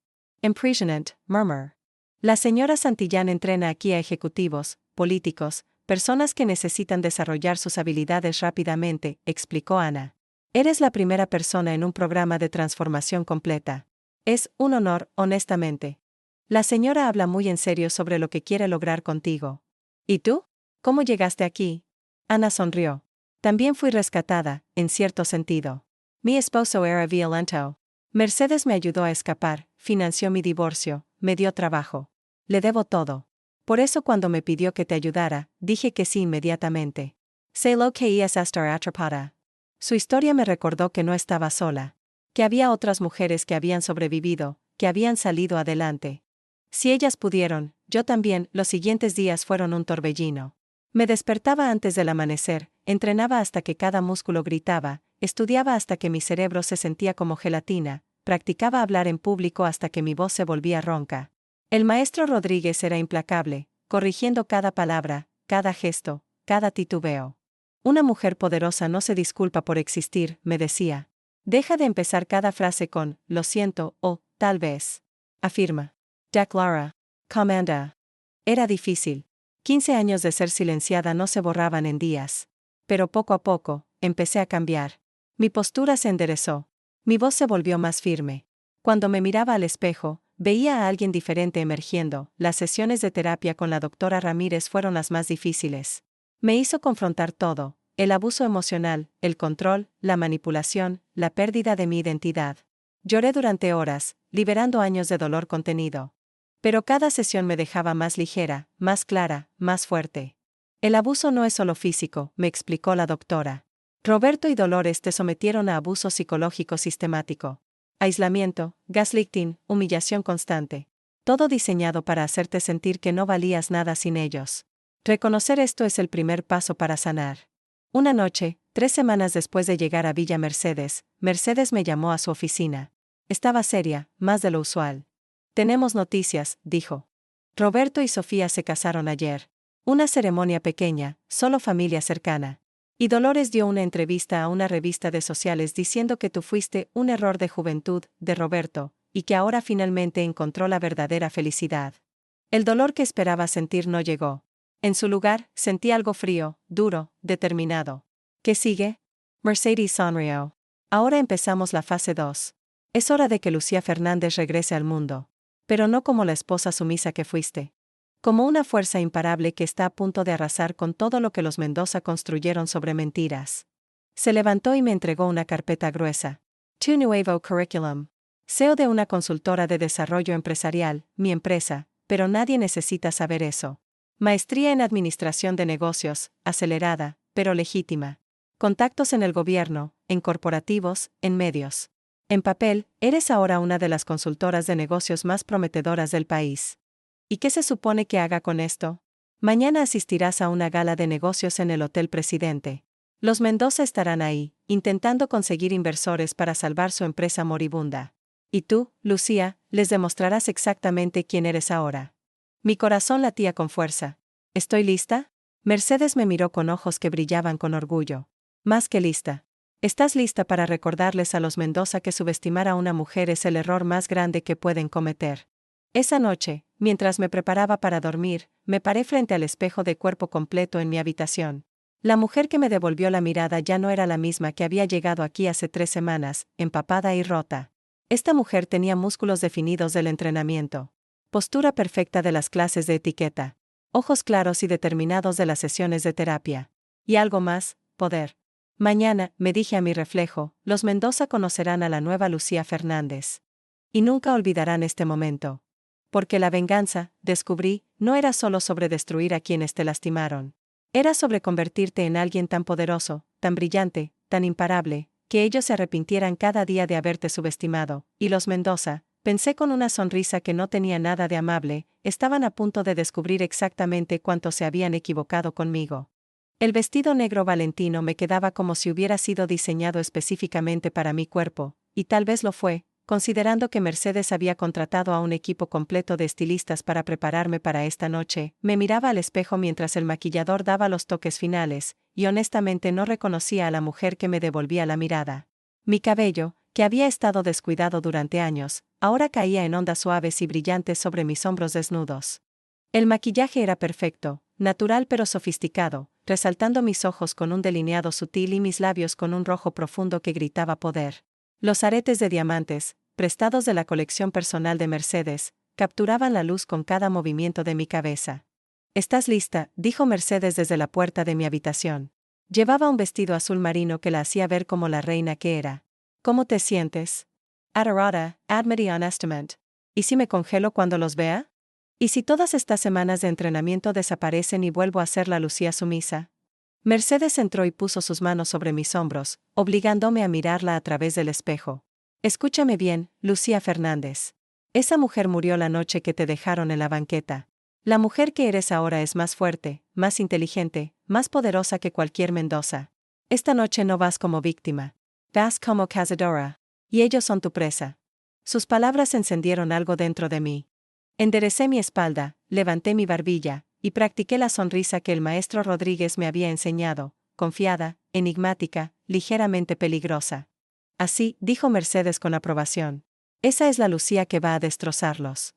Impresionant, murmur. La señora Santillán entrena aquí a ejecutivos, políticos, personas que necesitan desarrollar sus habilidades rápidamente, explicó Ana. Eres la primera persona en un programa de transformación completa. Es un honor, honestamente. La señora habla muy en serio sobre lo que quiere lograr contigo. ¿Y tú? ¿Cómo llegaste aquí? Ana sonrió. También fui rescatada, en cierto sentido. Mi esposo era violento. Mercedes me ayudó a escapar, financió mi divorcio, me dio trabajo. Le debo todo. Por eso cuando me pidió que te ayudara, dije que sí inmediatamente. Sé lo que es estar atrapada. Su historia me recordó que no estaba sola. Que había otras mujeres que habían sobrevivido, que habían salido adelante. Si ellas pudieron, yo también. Los siguientes días fueron un torbellino. Me despertaba antes del amanecer, entrenaba hasta que cada músculo gritaba, estudiaba hasta que mi cerebro se sentía como gelatina, practicaba hablar en público hasta que mi voz se volvía ronca. El maestro Rodríguez era implacable, corrigiendo cada palabra, cada gesto, cada titubeo. Una mujer poderosa no se disculpa por existir, me decía. Deja de empezar cada frase con, lo siento, o, tal vez. Afirma. Declara. Comanda. Era difícil. 15 años de ser silenciada no se borraban en días. Pero poco a poco, empecé a cambiar. Mi postura se enderezó. Mi voz se volvió más firme. Cuando me miraba al espejo, veía a alguien diferente emergiendo. Las sesiones de terapia con la doctora Ramírez fueron las más difíciles. Me hizo confrontar todo, el abuso emocional, el control, la manipulación, la pérdida de mi identidad. Lloré durante horas, liberando años de dolor contenido. Pero cada sesión me dejaba más ligera, más clara, más fuerte. El abuso no es solo físico, me explicó la doctora. Roberto y Dolores te sometieron a abuso psicológico sistemático. Aislamiento, gaslighting, humillación constante. Todo diseñado para hacerte sentir que no valías nada sin ellos. Reconocer esto es el primer paso para sanar. Una noche, 3 semanas después de llegar a Villa Mercedes, Mercedes me llamó a su oficina. Estaba seria, más de lo usual. Tenemos noticias, dijo. Roberto y Sofía se casaron ayer. Una ceremonia pequeña, solo familia cercana. Y Dolores dio una entrevista a una revista de sociales diciendo que tú fuiste un error de juventud, de Roberto, y que ahora finalmente encontró la verdadera felicidad. El dolor que esperaba sentir no llegó. En su lugar, sentí algo frío, duro, determinado. ¿Qué sigue? Mercedes sonrió. Ahora empezamos la fase 2. Es hora de que Lucía Fernández regrese al mundo. Pero no como la esposa sumisa que fuiste. Como una fuerza imparable que está a punto de arrasar con todo lo que los Mendoza construyeron sobre mentiras. Se levantó y me entregó una carpeta gruesa. Tu nuevo curriculum. CEO de una consultora de desarrollo empresarial, mi empresa, pero nadie necesita saber eso. Maestría en Administración de Negocios, acelerada, pero legítima. Contactos en el gobierno, en corporativos, en medios. En papel, eres ahora una de las consultoras de negocios más prometedoras del país. ¿Y qué se supone que haga con esto? Mañana asistirás a una gala de negocios en el Hotel Presidente. Los Mendoza estarán ahí, intentando conseguir inversores para salvar su empresa moribunda. Y tú, Lucía, les demostrarás exactamente quién eres ahora. Mi corazón latía con fuerza. ¿Estoy lista? Mercedes me miró con ojos que brillaban con orgullo. Más que lista. Estás lista para recordarles a los Mendoza que subestimar a una mujer es el error más grande que pueden cometer. Esa noche, mientras me preparaba para dormir, me paré frente al espejo de cuerpo completo en mi habitación. La mujer que me devolvió la mirada ya no era la misma que había llegado aquí hace 3 semanas, empapada y rota. Esta mujer tenía músculos definidos del entrenamiento. Postura perfecta de las clases de etiqueta. Ojos claros y determinados de las sesiones de terapia. Y algo más, poder. Mañana, me dije a mi reflejo, los Mendoza conocerán a la nueva Lucía Fernández. Y nunca olvidarán este momento. Porque la venganza, descubrí, no era solo sobre destruir a quienes te lastimaron. Era sobre convertirte en alguien tan poderoso, tan brillante, tan imparable, que ellos se arrepintieran cada día de haberte subestimado. Y los Mendoza, pensé con una sonrisa que no tenía nada de amable, estaban a punto de descubrir exactamente cuánto se habían equivocado conmigo. El vestido negro valentino me quedaba como si hubiera sido diseñado específicamente para mi cuerpo, y tal vez lo fue, considerando que Mercedes había contratado a un equipo completo de estilistas para prepararme para esta noche. Me miraba al espejo mientras el maquillador daba los toques finales, y honestamente no reconocía a la mujer que me devolvía la mirada. Mi cabello, que había estado descuidado durante años, ahora caía en ondas suaves y brillantes sobre mis hombros desnudos. El maquillaje era perfecto, natural pero sofisticado, resaltando mis ojos con un delineado sutil y mis labios con un rojo profundo que gritaba poder. Los aretes de diamantes, prestados de la colección personal de Mercedes, capturaban la luz con cada movimiento de mi cabeza. «¿Estás lista?», dijo Mercedes desde la puerta de mi habitación. Llevaba un vestido azul marino que la hacía ver como la reina que era. «¿Cómo te sientes?» «Adorada, admiré honestamente. ¿Y si me congelo cuando los vea? ¿Y si todas estas semanas de entrenamiento desaparecen y vuelvo a ser la Lucía sumisa?» Mercedes entró y puso sus manos sobre mis hombros, obligándome a mirarla a través del espejo. «Escúchame bien, Lucía Fernández. Esa mujer murió la noche que te dejaron en la banqueta. La mujer que eres ahora es más fuerte, más inteligente, más poderosa que cualquier Mendoza. Esta noche no vas como víctima. Vas como cazadora. Y ellos son tu presa». Sus palabras encendieron algo dentro de mí. Enderecé mi espalda, levanté mi barbilla, y practiqué la sonrisa que el maestro Rodríguez me había enseñado, confiada, enigmática, ligeramente peligrosa. Así, dijo Mercedes con aprobación. Esa es la Lucía que va a destrozarlos.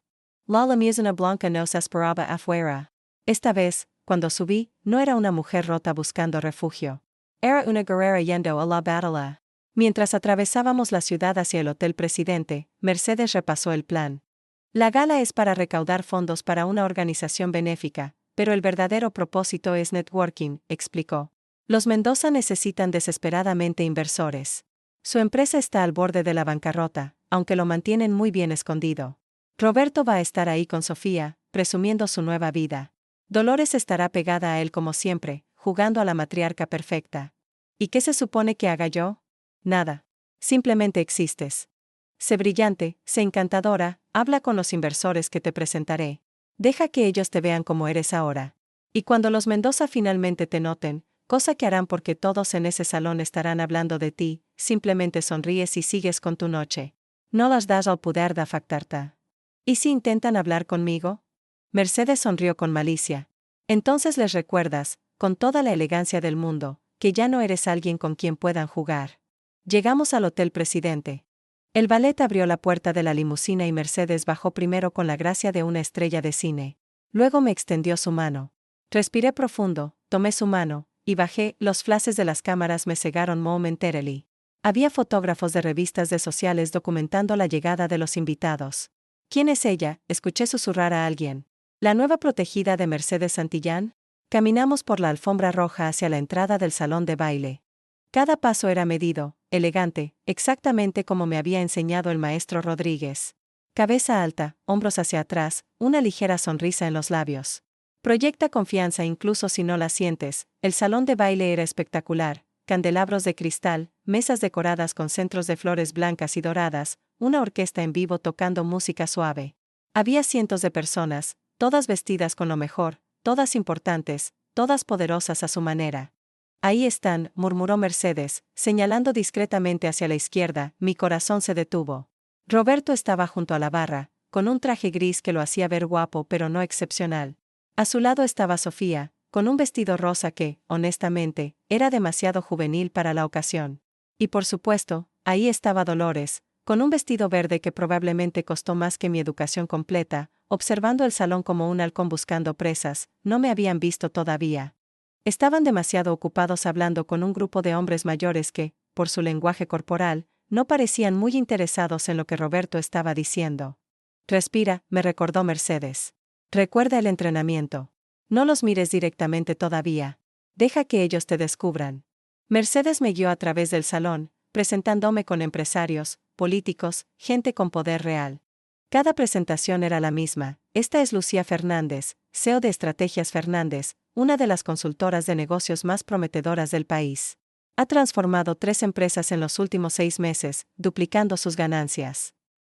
La limusina blanca nos esperaba afuera. Esta vez, cuando subí, no era una mujer rota buscando refugio. Era una guerrera yendo a la batalla. Mientras atravesábamos la ciudad hacia el Hotel Presidente, Mercedes repasó el plan. La gala es para recaudar fondos para una organización benéfica, pero el verdadero propósito es networking, explicó. Los Mendoza necesitan desesperadamente inversores. Su empresa está al borde de la bancarrota, aunque lo mantienen muy bien escondido. Roberto va a estar ahí con Sofía, presumiendo su nueva vida. Dolores estará pegada a él como siempre, jugando a la matriarca perfecta. ¿Y qué se supone que haga yo? Nada. Simplemente existes. Sé brillante, sé encantadora, habla con los inversores que te presentaré. Deja que ellos te vean como eres ahora. Y cuando los Mendoza finalmente te noten, cosa que harán porque todos en ese salón estarán hablando de ti, simplemente sonríes y sigues con tu noche. No las das al poder de afectarte. ¿Y si intentan hablar conmigo? Mercedes sonrió con malicia. Entonces les recuerdas, con toda la elegancia del mundo, que ya no eres alguien con quien puedan jugar. Llegamos al Hotel Presidente. El valet abrió la puerta de la limusina y Mercedes bajó primero con la gracia de una estrella de cine. Luego me extendió su mano. Respiré profundo, tomé su mano, y bajé. Los flashes de las cámaras me cegaron momentarily. Había fotógrafos de revistas de sociales documentando la llegada de los invitados. ¿Quién es ella?, escuché susurrar a alguien. ¿La nueva protegida de Mercedes Santillán? Caminamos por la alfombra roja hacia la entrada del salón de baile. Cada paso era medido, elegante, exactamente como me había enseñado el maestro Rodríguez. Cabeza alta, hombros hacia atrás, una ligera sonrisa en los labios. Proyecta confianza incluso si no la sientes. El salón de baile era espectacular, candelabros de cristal, mesas decoradas con centros de flores blancas y doradas, una orquesta en vivo tocando música suave. Había cientos de personas, todas vestidas con lo mejor, todas importantes, todas poderosas a su manera. Ahí están, murmuró Mercedes, señalando discretamente hacia la izquierda. Mi corazón se detuvo. Roberto estaba junto a la barra, con un traje gris que lo hacía ver guapo pero no excepcional. A su lado estaba Sofía, con un vestido rosa que, honestamente, era demasiado juvenil para la ocasión. Y por supuesto, ahí estaba Dolores, con un vestido verde que probablemente costó más que mi educación completa, observando el salón como un halcón buscando presas. No me habían visto todavía. Estaban demasiado ocupados hablando con un grupo de hombres mayores que, por su lenguaje corporal, no parecían muy interesados en lo que Roberto estaba diciendo. Respira, me recordó Mercedes. Recuerda el entrenamiento. No los mires directamente todavía. Deja que ellos te descubran. Mercedes me guió a través del salón, presentándome con empresarios, políticos, gente con poder real. Cada presentación era la misma. Esta es Lucía Fernández, CEO de Estrategias Fernández, una de las consultoras de negocios más prometedoras del país. Ha transformado 3 empresas en los últimos 6 meses, duplicando sus ganancias.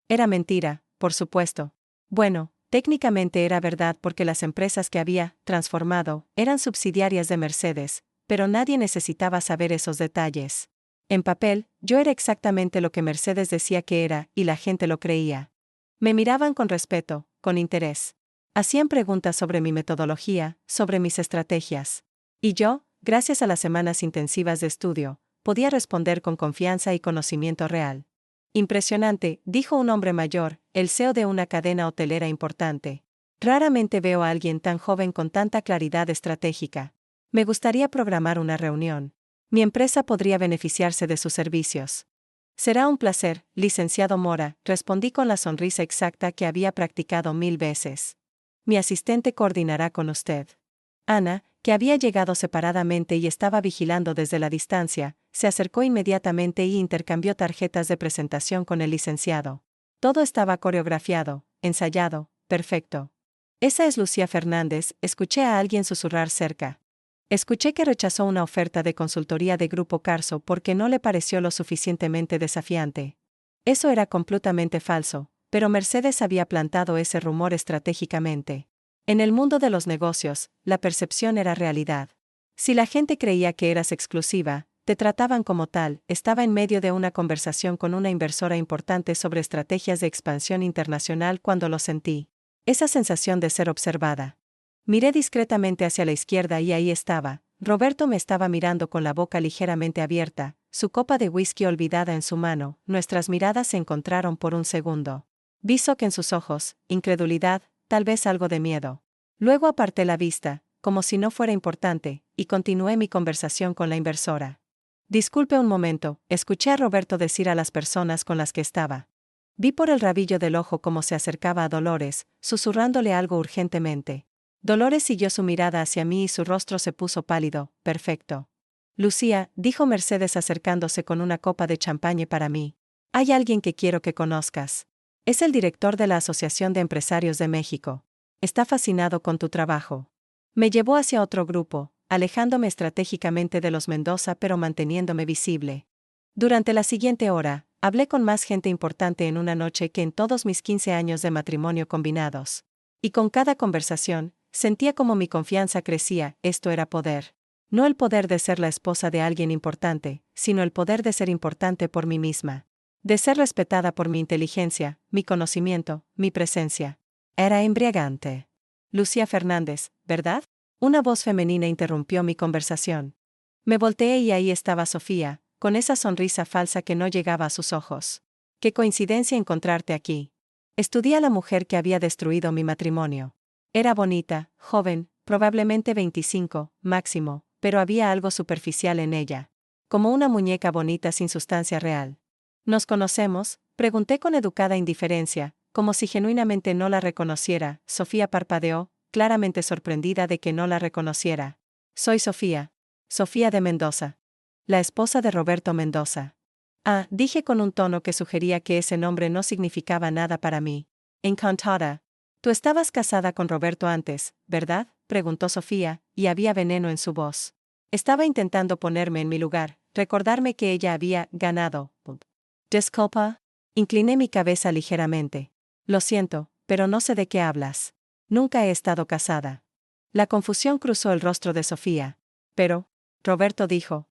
Era mentira, por supuesto. Bueno, técnicamente era verdad porque las empresas que había transformado eran subsidiarias de Mercedes, pero nadie necesitaba saber esos detalles. En papel, yo era exactamente lo que Mercedes decía que era, y la gente lo creía. Me miraban con respeto, con interés. Hacían preguntas sobre mi metodología, sobre mis estrategias. Y yo, gracias a las semanas intensivas de estudio, podía responder con confianza y conocimiento real. Impresionante, dijo un hombre mayor, el CEO de una cadena hotelera importante. Raramente veo a alguien tan joven con tanta claridad estratégica. Me gustaría programar una reunión. Mi empresa podría beneficiarse de sus servicios. Será un placer, licenciado Mora, respondí con la sonrisa exacta que había practicado 1000 veces. Mi asistente coordinará con usted. Ana, que había llegado separadamente y estaba vigilando desde la distancia, se acercó inmediatamente y intercambió tarjetas de presentación con el licenciado. Todo estaba coreografiado, ensayado, perfecto. Esa es Lucía Fernández, escuché a alguien susurrar cerca. Escuché que rechazó una oferta de consultoría de Grupo Carso porque no le pareció lo suficientemente desafiante. Eso era completamente falso, pero Mercedes había plantado ese rumor estratégicamente. En el mundo de los negocios, la percepción era realidad. Si la gente creía que eras exclusiva, te trataban como tal. Estaba en medio de una conversación con una inversora importante sobre estrategias de expansión internacional cuando lo sentí. Esa sensación de ser observada. Miré discretamente hacia la izquierda y ahí estaba. Roberto me estaba mirando con la boca ligeramente abierta, su copa de whisky olvidada en su mano. Nuestras miradas se encontraron por un segundo. Vi shock en sus ojos, incredulidad, tal vez algo de miedo. Luego aparté la vista, como si no fuera importante, y continué mi conversación con la inversora. Disculpe un momento, escuché a Roberto decir a las personas con las que estaba. Vi por el rabillo del ojo cómo se acercaba a Dolores, susurrándole algo urgentemente. Dolores siguió su mirada hacia mí y su rostro se puso pálido. Perfecto. Lucía, dijo Mercedes acercándose con una copa de champagne para mí. Hay alguien que quiero que conozcas. Es el director de la Asociación de Empresarios de México. Está fascinado con tu trabajo. Me llevó hacia otro grupo, alejándome estratégicamente de los Mendoza pero manteniéndome visible. Durante la siguiente hora, hablé con más gente importante en una noche que en todos mis 15 años de matrimonio combinados. Y con cada conversación, sentía como mi confianza crecía. Esto era poder. No el poder de ser la esposa de alguien importante, sino el poder de ser importante por mí misma. De ser respetada por mi inteligencia, mi conocimiento, mi presencia. Era embriagante. Lucía Fernández, ¿verdad? Una voz femenina interrumpió mi conversación. Me volteé y ahí estaba Sofía, con esa sonrisa falsa que no llegaba a sus ojos. Qué coincidencia encontrarte aquí. Estudié a la mujer que había destruido mi matrimonio. Era bonita, joven, probablemente 25, máximo, pero había algo superficial en ella. Como una muñeca bonita sin sustancia real. ¿Nos conocemos?, pregunté con educada indiferencia, como si genuinamente no la reconociera. Sofía parpadeó, claramente sorprendida de que no la reconociera. Soy Sofía. Sofía de Mendoza. La esposa de Roberto Mendoza. Ah, dije con un tono que sugería que ese nombre no significaba nada para mí. Encantada. Tú estabas casada con Roberto antes, ¿verdad?, preguntó Sofía, y había veneno en su voz. Estaba intentando ponerme en mi lugar, recordarme que ella había ganado. Disculpa. Incliné mi cabeza ligeramente. Lo siento, pero no sé de qué hablas. Nunca he estado casada. La confusión cruzó el rostro de Sofía. Pero, Roberto dijo.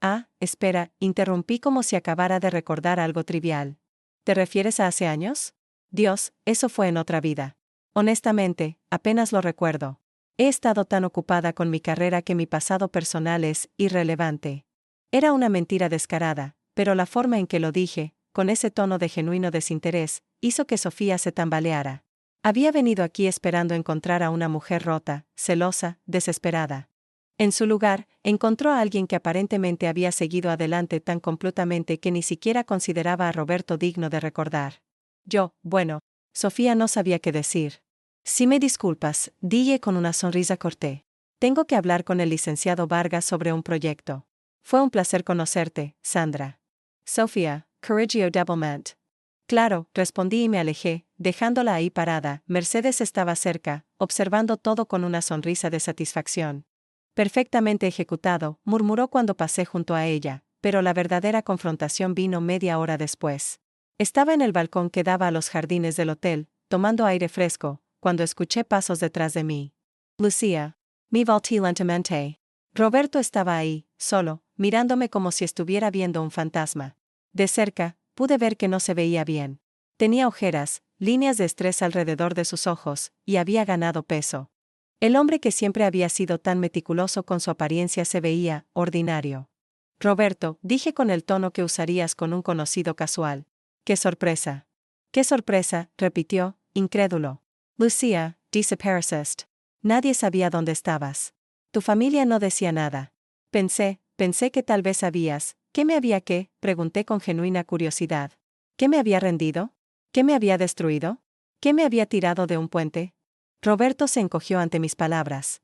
Ah, espera, interrumpí como si acabara de recordar algo trivial. ¿Te refieres a hace años? Dios, eso fue en otra vida. Honestamente, apenas lo recuerdo. He estado tan ocupada con mi carrera que mi pasado personal es irrelevante. Era una mentira descarada, pero la forma en que lo dije, con ese tono de genuino desinterés, hizo que Sofía se tambaleara. Había venido aquí esperando encontrar a una mujer rota, celosa, desesperada. En su lugar, encontró a alguien que aparentemente había seguido adelante tan completamente que ni siquiera consideraba a Roberto digno de recordar. Bueno, Sofía no sabía qué decir. Si me disculpas, dije con una sonrisa corté. Tengo que hablar con el licenciado Vargas sobre un proyecto. Fue un placer conocerte, Sandra. Sofía, Correggio Devilment. Claro, respondí y me alejé, dejándola ahí parada. Mercedes estaba cerca, observando todo con una sonrisa de satisfacción. Perfectamente ejecutado, murmuró cuando pasé junto a ella, pero la verdadera confrontación vino media hora después. Estaba en el balcón que daba a los jardines del hotel, tomando aire fresco, cuando escuché pasos detrás de mí. Lucía. Me volteé lentamente. Roberto estaba ahí, solo, mirándome como si estuviera viendo un fantasma. De cerca, pude ver que no se veía bien. Tenía ojeras, líneas de estrés alrededor de sus ojos, y había ganado peso. El hombre que siempre había sido tan meticuloso con su apariencia se veía ordinario. Roberto, dije con el tono que usarías con un conocido casual. ¡Qué sorpresa! ¡Qué sorpresa!, repitió, incrédulo. Lucía, desapareciste. Nadie sabía dónde estabas. Tu familia no decía nada. Pensé que tal vez sabías. ¿Qué me había qué?, pregunté con genuina curiosidad. ¿Qué me había rendido? ¿Qué me había destruido? ¿Qué me había tirado de un puente? Roberto se encogió ante mis palabras.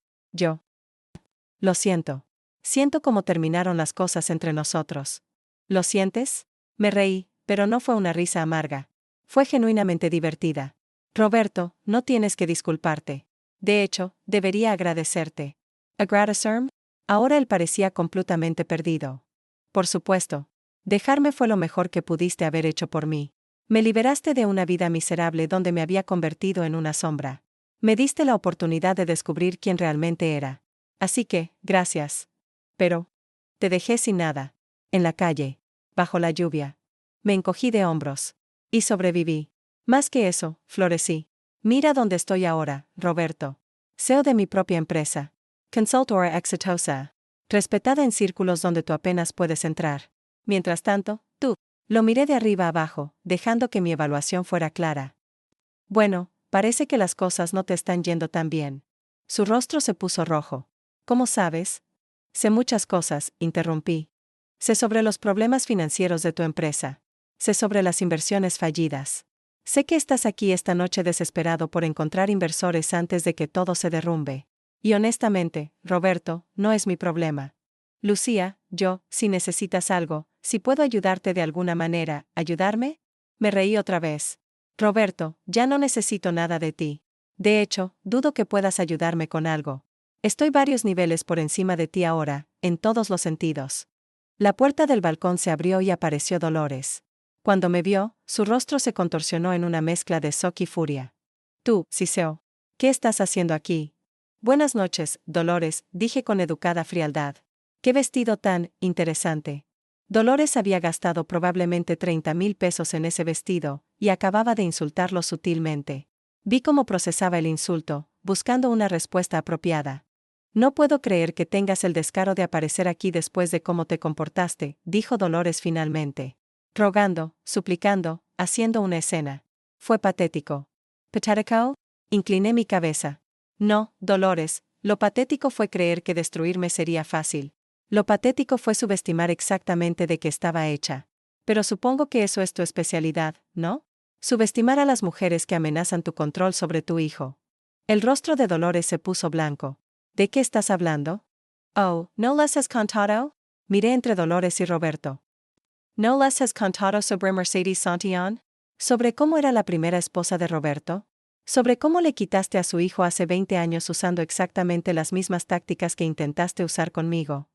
Lo siento. Siento cómo terminaron las cosas entre nosotros. ¿Lo sientes? Me reí, pero no fue una risa amarga. Fue genuinamente divertida. Roberto, no tienes que disculparte. De hecho, debería agradecerte. ¿Agradecerme? Ahora él parecía completamente perdido. Por supuesto. Dejarme fue lo mejor que pudiste haber hecho por mí. Me liberaste de una vida miserable donde me había convertido en una sombra. Me diste la oportunidad de descubrir quién realmente era. Así que, gracias. Pero, te dejé sin nada. En la calle. Bajo la lluvia. Me encogí de hombros. Y sobreviví. Más que eso, florecí. Mira dónde estoy ahora, Roberto. CEO de mi propia empresa. Consultora exitosa. Respetada en círculos donde tú apenas puedes entrar. Mientras tanto, tú. Lo miré de arriba abajo, dejando que mi evaluación fuera clara. Bueno, parece que las cosas no te están yendo tan bien. Su rostro se puso rojo. ¿Cómo sabes? Sé muchas cosas, interrumpí. Sé sobre los problemas financieros de tu empresa. Sé sobre las inversiones fallidas. Sé que estás aquí esta noche desesperado por encontrar inversores antes de que todo se derrumbe. Y honestamente, Roberto, no es mi problema. Lucía, si necesitas algo, si puedo ayudarte de alguna manera, ¿ayudarme? Me reí otra vez. Roberto, ya no necesito nada de ti. De hecho, dudo que puedas ayudarme con algo. Estoy varios niveles por encima de ti ahora, en todos los sentidos. La puerta del balcón se abrió y apareció Dolores. Cuando me vio, su rostro se contorsionó en una mezcla de shock y furia. Tú, Siseo. ¿Qué estás haciendo aquí? Buenas noches, Dolores, dije con educada frialdad. Qué vestido tan interesante. Dolores había gastado probablemente 30,000 pesos en ese vestido, y acababa de insultarlo sutilmente. Vi cómo procesaba el insulto, buscando una respuesta apropiada. No puedo creer que tengas el descaro de aparecer aquí después de cómo te comportaste, dijo Dolores finalmente. Rogando, suplicando, haciendo una escena. Fue patético. ¿Patético? Incliné mi cabeza. No, Dolores, lo patético fue creer que destruirme sería fácil. Lo patético fue subestimar exactamente de qué estaba hecha. Pero supongo que eso es tu especialidad, ¿no? Subestimar a las mujeres que amenazan tu control sobre tu hijo. El rostro de Dolores se puso blanco. ¿De qué estás hablando? Oh, ¿no les has contado? Miré entre Dolores y Roberto. ¿No les has contado sobre Mercedes Santillán? ¿Sobre cómo era la primera esposa de Roberto? ¿Sobre cómo le quitaste a su hijo hace 20 años usando exactamente las mismas tácticas que intentaste usar conmigo?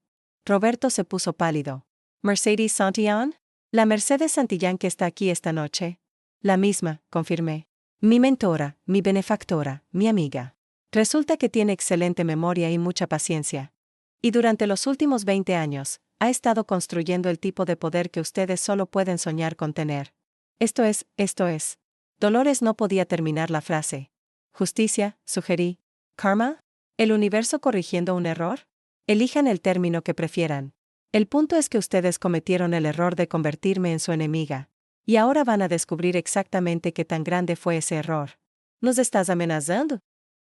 Roberto se puso pálido. ¿Mercedes Santillán? ¿La Mercedes Santillán que está aquí esta noche? La misma, confirmé. Mi mentora, mi benefactora, mi amiga. Resulta que tiene excelente memoria y mucha paciencia. Y durante los últimos 20 años, ha estado construyendo el tipo de poder que ustedes solo pueden soñar con tener. Esto es. Dolores no podía terminar la frase. Justicia, sugerí. ¿Karma? ¿El universo corrigiendo un error? Elijan el término que prefieran. El punto es que ustedes cometieron el error de convertirme en su enemiga. Y ahora van a descubrir exactamente qué tan grande fue ese error. ¿Nos estás amenazando?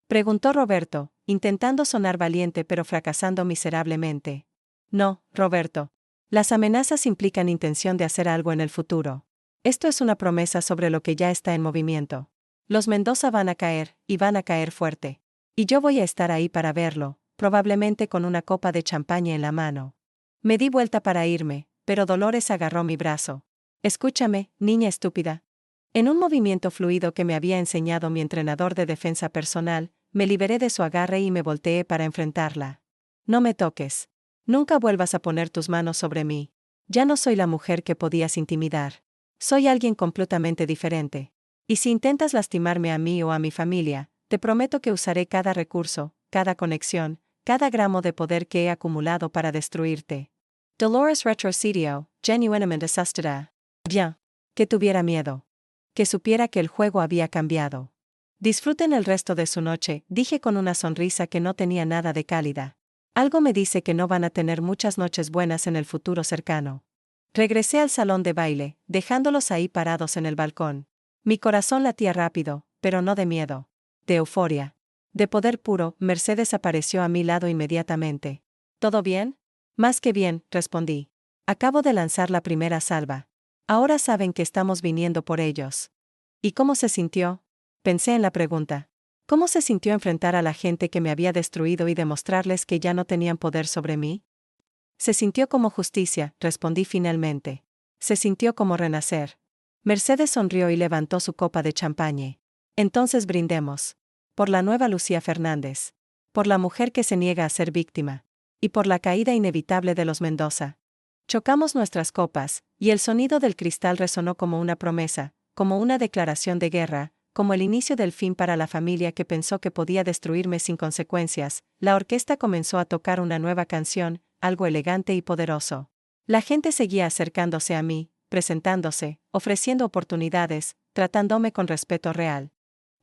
Preguntó Roberto, intentando sonar valiente pero fracasando miserablemente. No, Roberto. Las amenazas implican intención de hacer algo en el futuro. Esto es una promesa sobre lo que ya está en movimiento. Los Mendoza van a caer, y van a caer fuerte. Y yo voy a estar ahí para verlo, probablemente con una copa de champaña en la mano. Me di vuelta para irme, pero Dolores agarró mi brazo. Escúchame, niña estúpida. En un movimiento fluido que me había enseñado mi entrenador de defensa personal, me liberé de su agarre y me volteé para enfrentarla. No me toques. Nunca vuelvas a poner tus manos sobre mí. Ya no soy la mujer que podías intimidar. Soy alguien completamente diferente. Y si intentas lastimarme a mí o a mi familia, te prometo que usaré cada recurso, cada conexión, cada gramo de poder que he acumulado para destruirte. Dolores retrocedió, genuinamente asustada. Bien. Que tuviera miedo. Que supiera que el juego había cambiado. Disfruten el resto de su noche, dije con una sonrisa que no tenía nada de cálida. Algo me dice que no van a tener muchas noches buenas en el futuro cercano. Regresé al salón de baile, dejándolos ahí parados en el balcón. Mi corazón latía rápido, pero no de miedo. De euforia. De poder puro, Mercedes apareció a mi lado inmediatamente. ¿Todo bien? Más que bien, respondí. Acabo de lanzar la primera salva. Ahora saben que estamos viniendo por ellos. ¿Y cómo se sintió? Pensé en la pregunta. ¿Cómo se sintió enfrentar a la gente que me había destruido y demostrarles que ya no tenían poder sobre mí? Se sintió como justicia, respondí finalmente. Se sintió como renacer. Mercedes sonrió y levantó su copa de champaña. Entonces brindemos. Por la nueva Lucía Fernández. Por la mujer que se niega a ser víctima. Y por la caída inevitable de los Mendoza. Chocamos nuestras copas, y el sonido del cristal resonó como una promesa, como una declaración de guerra, como el inicio del fin para la familia que pensó que podía destruirme sin consecuencias. La orquesta comenzó a tocar una nueva canción, algo elegante y poderoso. La gente seguía acercándose a mí, presentándose, ofreciendo oportunidades, tratándome con respeto real.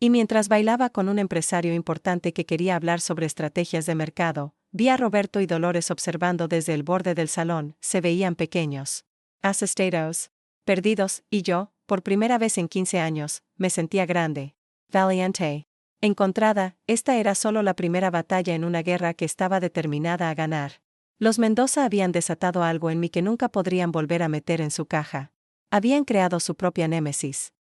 Y mientras bailaba con un empresario importante que quería hablar sobre estrategias de mercado, vi a Roberto y Dolores observando desde el borde del salón. Se veían pequeños, asustados, perdidos, y yo, por primera vez en 15 años, me sentía grande, valiente. Encontrada, esta era solo la primera batalla en una guerra que estaba determinada a ganar. Los Mendoza habían desatado algo en mí que nunca podrían volver a meter en su caja. Habían creado su propia némesis.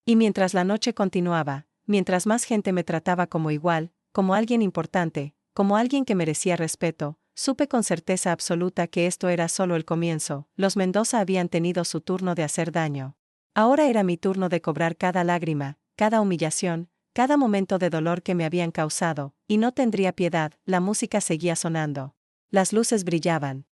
Y mientras la noche continuaba, mientras más gente me trataba como igual, como alguien importante, como alguien que merecía respeto, supe con certeza absoluta que esto era solo el comienzo. Los Mendoza habían tenido su turno de hacer daño. Ahora era mi turno de cobrar cada lágrima, cada humillación, cada momento de dolor que me habían causado, y no tendría piedad. La música seguía sonando. Las luces brillaban.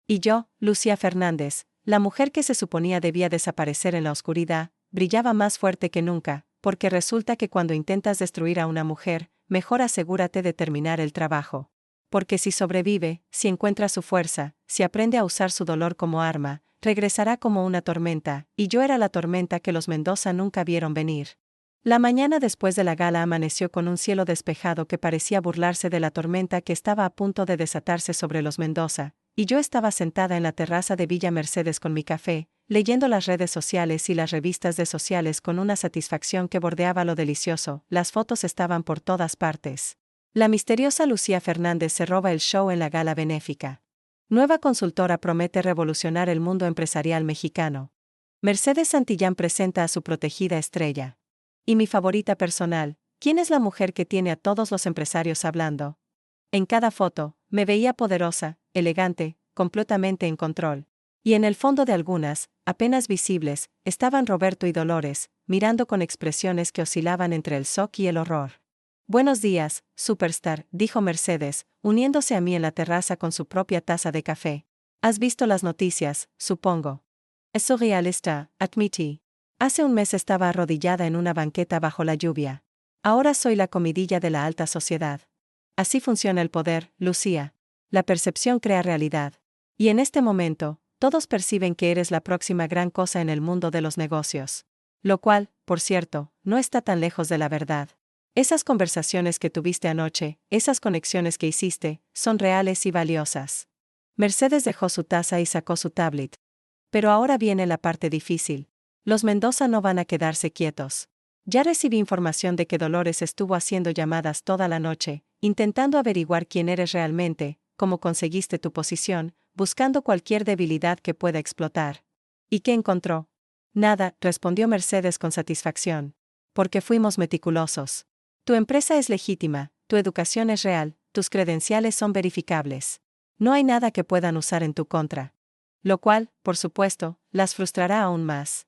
Y yo, Lucía Fernández, la mujer que se suponía debía desaparecer en la oscuridad, brillaba más fuerte que nunca, porque resulta que cuando intentas destruir a una mujer, mejor asegúrate de terminar el trabajo. Porque si sobrevive, si encuentra su fuerza, si aprende a usar su dolor como arma, regresará como una tormenta, y yo era la tormenta que los Mendoza nunca vieron venir. La mañana después de la gala amaneció con un cielo despejado que parecía burlarse de la tormenta que estaba a punto de desatarse sobre los Mendoza, y yo estaba sentada en la terraza de Villa Mercedes con mi café, leyendo las redes sociales y las revistas de sociales con una satisfacción que bordeaba lo delicioso. Las fotos estaban por todas partes. La misteriosa Lucía Fernández se roba el show en la gala benéfica. Nueva consultora promete revolucionar el mundo empresarial mexicano. Mercedes Santillán presenta a su protegida estrella. Y mi favorita personal, ¿quién es la mujer que tiene a todos los empresarios hablando? En cada foto, me veía poderosa, elegante, completamente en control. Y en el fondo de algunas, apenas visibles, estaban Roberto y Dolores, mirando con expresiones que oscilaban entre el shock y el horror. Buenos días, superstar, dijo Mercedes, uniéndose a mí en la terraza con su propia taza de café. Has visto las noticias, supongo. Es surrealista, admití. Hace un mes estaba arrodillada en una banqueta bajo la lluvia. Ahora soy la comidilla de la alta sociedad. Así funciona el poder, Lucía. La percepción crea realidad. Y en este momento, todos perciben que eres la próxima gran cosa en el mundo de los negocios. Lo cual, por cierto, no está tan lejos de la verdad. Esas conversaciones que tuviste anoche, esas conexiones que hiciste, son reales y valiosas. Mercedes dejó su taza y sacó su tablet. Pero ahora viene la parte difícil. Los Mendoza no van a quedarse quietos. Ya recibí información de que Dolores estuvo haciendo llamadas toda la noche, intentando averiguar quién eres realmente, cómo conseguiste tu posición, buscando cualquier debilidad que pueda explotar. ¿Y qué encontró? Nada, respondió Mercedes con satisfacción. Porque fuimos meticulosos. Tu empresa es legítima, tu educación es real, tus credenciales son verificables. No hay nada que puedan usar en tu contra. Lo cual, por supuesto, las frustrará aún más.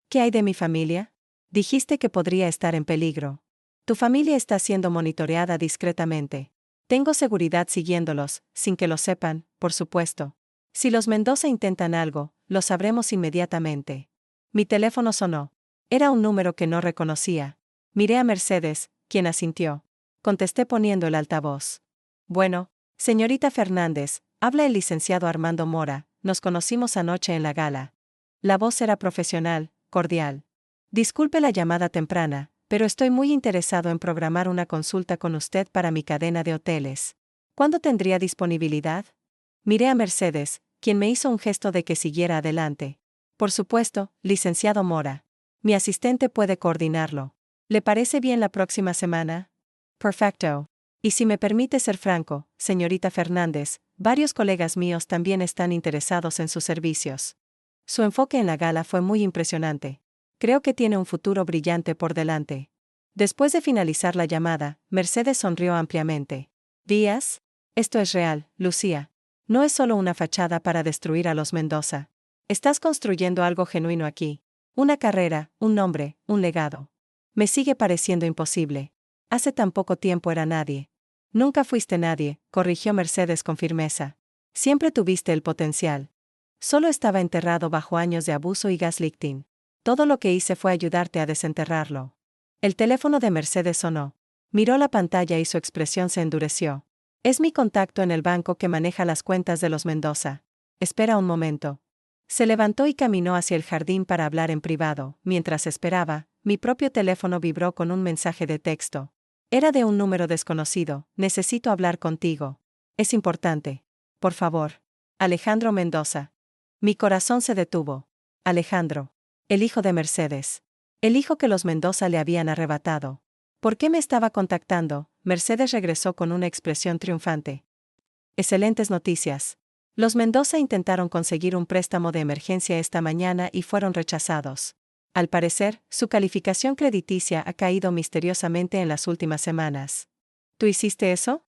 ¿Qué hay de mi familia? Dijiste que podría estar en peligro. Tu familia está siendo monitoreada discretamente. Tengo seguridad siguiéndolos, sin que lo sepan, por supuesto. Si los Mendoza intentan algo, lo sabremos inmediatamente. Mi teléfono sonó. Era un número que no reconocía. Miré a Mercedes, quien asintió. Contesté poniendo el altavoz. Bueno, señorita Fernández, habla el licenciado Armando Mora, nos conocimos anoche en la gala. La voz era profesional, cordial. Disculpe la llamada temprana, pero estoy muy interesado en programar una consulta con usted para mi cadena de hoteles. ¿Cuándo tendría disponibilidad? Miré a Mercedes, quien me hizo un gesto de que siguiera adelante. Por supuesto, licenciado Mora. Mi asistente puede coordinarlo. ¿Le parece bien la próxima semana? Perfecto. Y si me permite ser franco, señorita Fernández, varios colegas míos también están interesados en sus servicios. Su enfoque en la gala fue muy impresionante. Creo que tiene un futuro brillante por delante. Después de finalizar la llamada, Mercedes sonrió ampliamente. ¿Díaz? Esto es real, Lucía. No es solo una fachada para destruir a los Mendoza. Estás construyendo algo genuino aquí. Una carrera, un nombre, un legado. Me sigue pareciendo imposible. Hace tan poco tiempo era nadie. Nunca fuiste nadie, corrigió Mercedes con firmeza. Siempre tuviste el potencial. Solo estaba enterrado bajo años de abuso y gaslighting. Todo lo que hice fue ayudarte a desenterrarlo. El teléfono de Mercedes sonó. Miró la pantalla y su expresión se endureció. Es mi contacto en el banco que maneja las cuentas de los Mendoza. Espera un momento. Se levantó y caminó hacia el jardín para hablar en privado. Mientras esperaba, mi propio teléfono vibró con un mensaje de texto. Era de un número desconocido. Necesito hablar contigo. Es importante. Por favor. Alejandro Mendoza. Mi corazón se detuvo. Alejandro. El hijo de Mercedes. El hijo que los Mendoza le habían arrebatado. ¿Por qué me estaba contactando? Mercedes regresó con una expresión triunfante. Excelentes noticias. Los Mendoza intentaron conseguir un préstamo de emergencia esta mañana y fueron rechazados. Al parecer, su calificación crediticia ha caído misteriosamente en las últimas semanas. ¿Tú hiciste eso?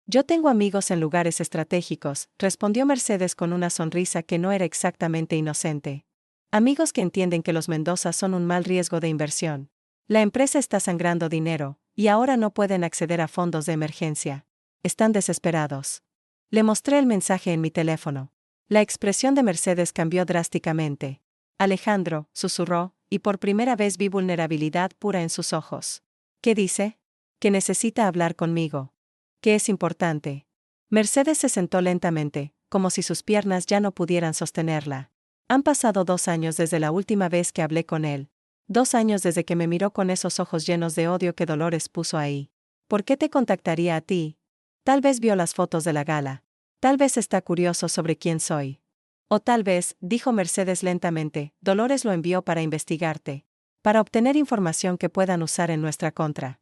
Yo tengo amigos en lugares estratégicos, respondió Mercedes con una sonrisa que no era exactamente inocente. Amigos que entienden que los Mendoza son un mal riesgo de inversión. La empresa está sangrando dinero, y ahora no pueden acceder a fondos de emergencia. Están desesperados. Le mostré el mensaje en mi teléfono. La expresión de Mercedes cambió drásticamente. Alejandro, susurró, y por primera vez vi vulnerabilidad pura en sus ojos. ¿Qué dice? Que necesita hablar conmigo. Que es importante. Mercedes se sentó lentamente, como si sus piernas ya no pudieran sostenerla. Han pasado 2 años desde la última vez que hablé con él. 2 años desde que me miró con esos ojos llenos de odio que Dolores puso ahí. ¿Por qué te contactaría a ti? Tal vez vio las fotos de la gala. Tal vez está curioso sobre quién soy. O tal vez, dijo Mercedes lentamente, Dolores lo envió para investigarte. Para obtener información que puedan usar en nuestra contra.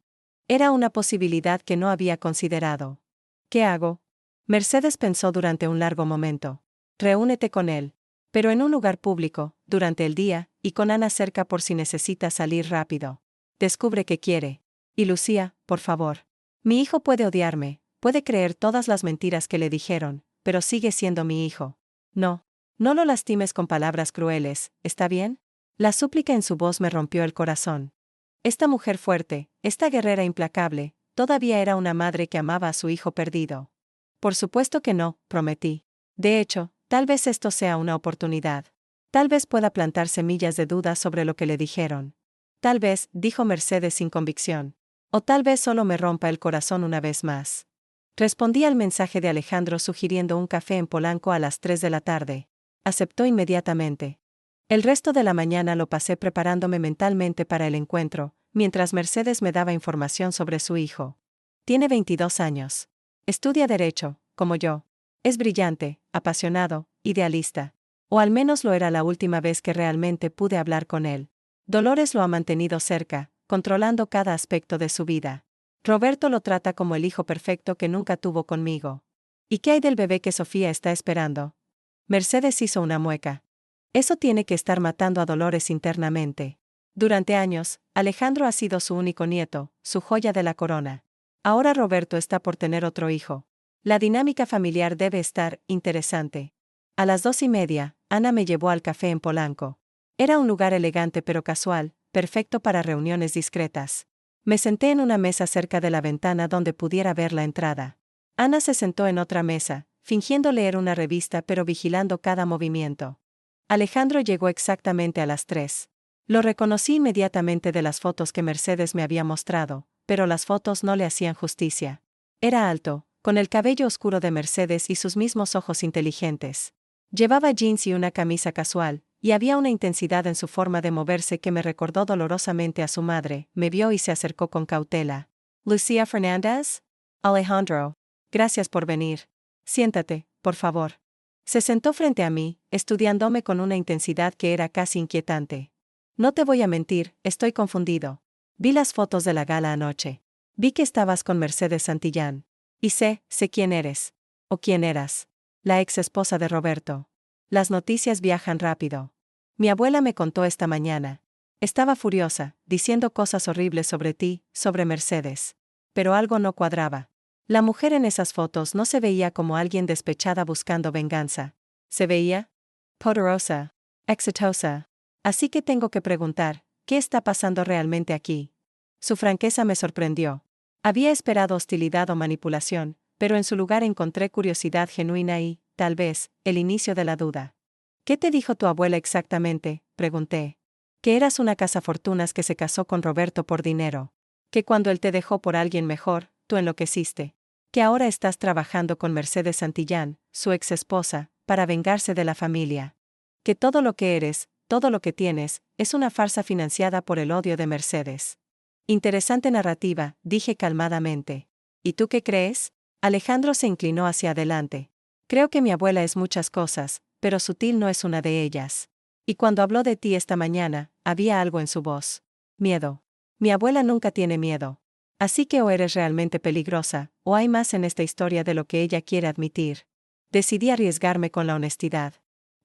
Era una posibilidad que no había considerado. ¿Qué hago? Mercedes pensó durante un largo momento. Reúnete con él. Pero en un lugar público, durante el día, y con Ana cerca por si necesita salir rápido. Descubre qué quiere. Y Lucía, por favor. Mi hijo puede odiarme, puede creer todas las mentiras que le dijeron, pero sigue siendo mi hijo. No. No lo lastimes con palabras crueles, ¿está bien? La súplica en su voz me rompió el corazón. Esta mujer fuerte, esta guerrera implacable, todavía era una madre que amaba a su hijo perdido. Por supuesto que no, prometí. De hecho, tal vez esto sea una oportunidad. Tal vez pueda plantar semillas de duda sobre lo que le dijeron. Tal vez, dijo Mercedes sin convicción. O tal vez solo me rompa el corazón una vez más. Respondí al mensaje de Alejandro sugiriendo un café en Polanco a las 3 de la tarde. Aceptó inmediatamente. El resto de la mañana lo pasé preparándome mentalmente para el encuentro, mientras Mercedes me daba información sobre su hijo. Tiene 22 años. Estudia Derecho, como yo. Es brillante, apasionado, idealista. O al menos lo era la última vez que realmente pude hablar con él. Dolores lo ha mantenido cerca, controlando cada aspecto de su vida. Roberto lo trata como el hijo perfecto que nunca tuvo conmigo. ¿Y qué hay del bebé que Sofía está esperando? Mercedes hizo una mueca. Eso tiene que estar matando a Dolores internamente. Durante años, Alejandro ha sido su único nieto, su joya de la corona. Ahora Roberto está por tener otro hijo. La dinámica familiar debe estar interesante. A las 2:30, Ana me llevó al café en Polanco. Era un lugar elegante pero casual, perfecto para reuniones discretas. Me senté en una mesa cerca de la ventana donde pudiera ver la entrada. Ana se sentó en otra mesa, fingiendo leer una revista pero vigilando cada movimiento. Alejandro llegó exactamente a las 3. Lo reconocí inmediatamente de las fotos que Mercedes me había mostrado, pero las fotos no le hacían justicia. Era alto, con el cabello oscuro de Mercedes y sus mismos ojos inteligentes. Llevaba jeans y una camisa casual, y había una intensidad en su forma de moverse que me recordó dolorosamente a su madre. Me vio y se acercó con cautela. ¿Lucía Fernández? Alejandro. Gracias por venir. Siéntate, por favor. Se sentó frente a mí, estudiándome con una intensidad que era casi inquietante. No te voy a mentir, estoy confundido. Vi las fotos de la gala anoche. Vi que estabas con Mercedes Santillán. Y sé quién eres. O quién eras. La ex esposa de Roberto. Las noticias viajan rápido. Mi abuela me contó esta mañana. Estaba furiosa, diciendo cosas horribles sobre ti, sobre Mercedes. Pero algo no cuadraba. La mujer en esas fotos no se veía como alguien despechada buscando venganza. Se veía poderosa, exitosa. Así que tengo que preguntar, ¿qué está pasando realmente aquí? Su franqueza me sorprendió. Había esperado hostilidad o manipulación, pero en su lugar encontré curiosidad genuina y, tal vez, el inicio de la duda. ¿Qué te dijo tu abuela exactamente?, pregunté. Que eras una cazafortunas que se casó con Roberto por dinero. Que cuando él te dejó por alguien mejor, tú enloqueciste. Que ahora estás trabajando con Mercedes Santillán, su ex esposa, para vengarse de la familia. Que todo lo que eres, todo lo que tienes, es una farsa financiada por el odio de Mercedes. Interesante narrativa, dije calmadamente. ¿Y tú qué crees? Alejandro se inclinó hacia adelante. Creo que mi abuela es muchas cosas, pero sutil no es una de ellas. Y cuando habló de ti esta mañana, había algo en su voz. Miedo. Mi abuela nunca tiene miedo. Así que o eres realmente peligrosa, o hay más en esta historia de lo que ella quiere admitir. Decidí arriesgarme con la honestidad.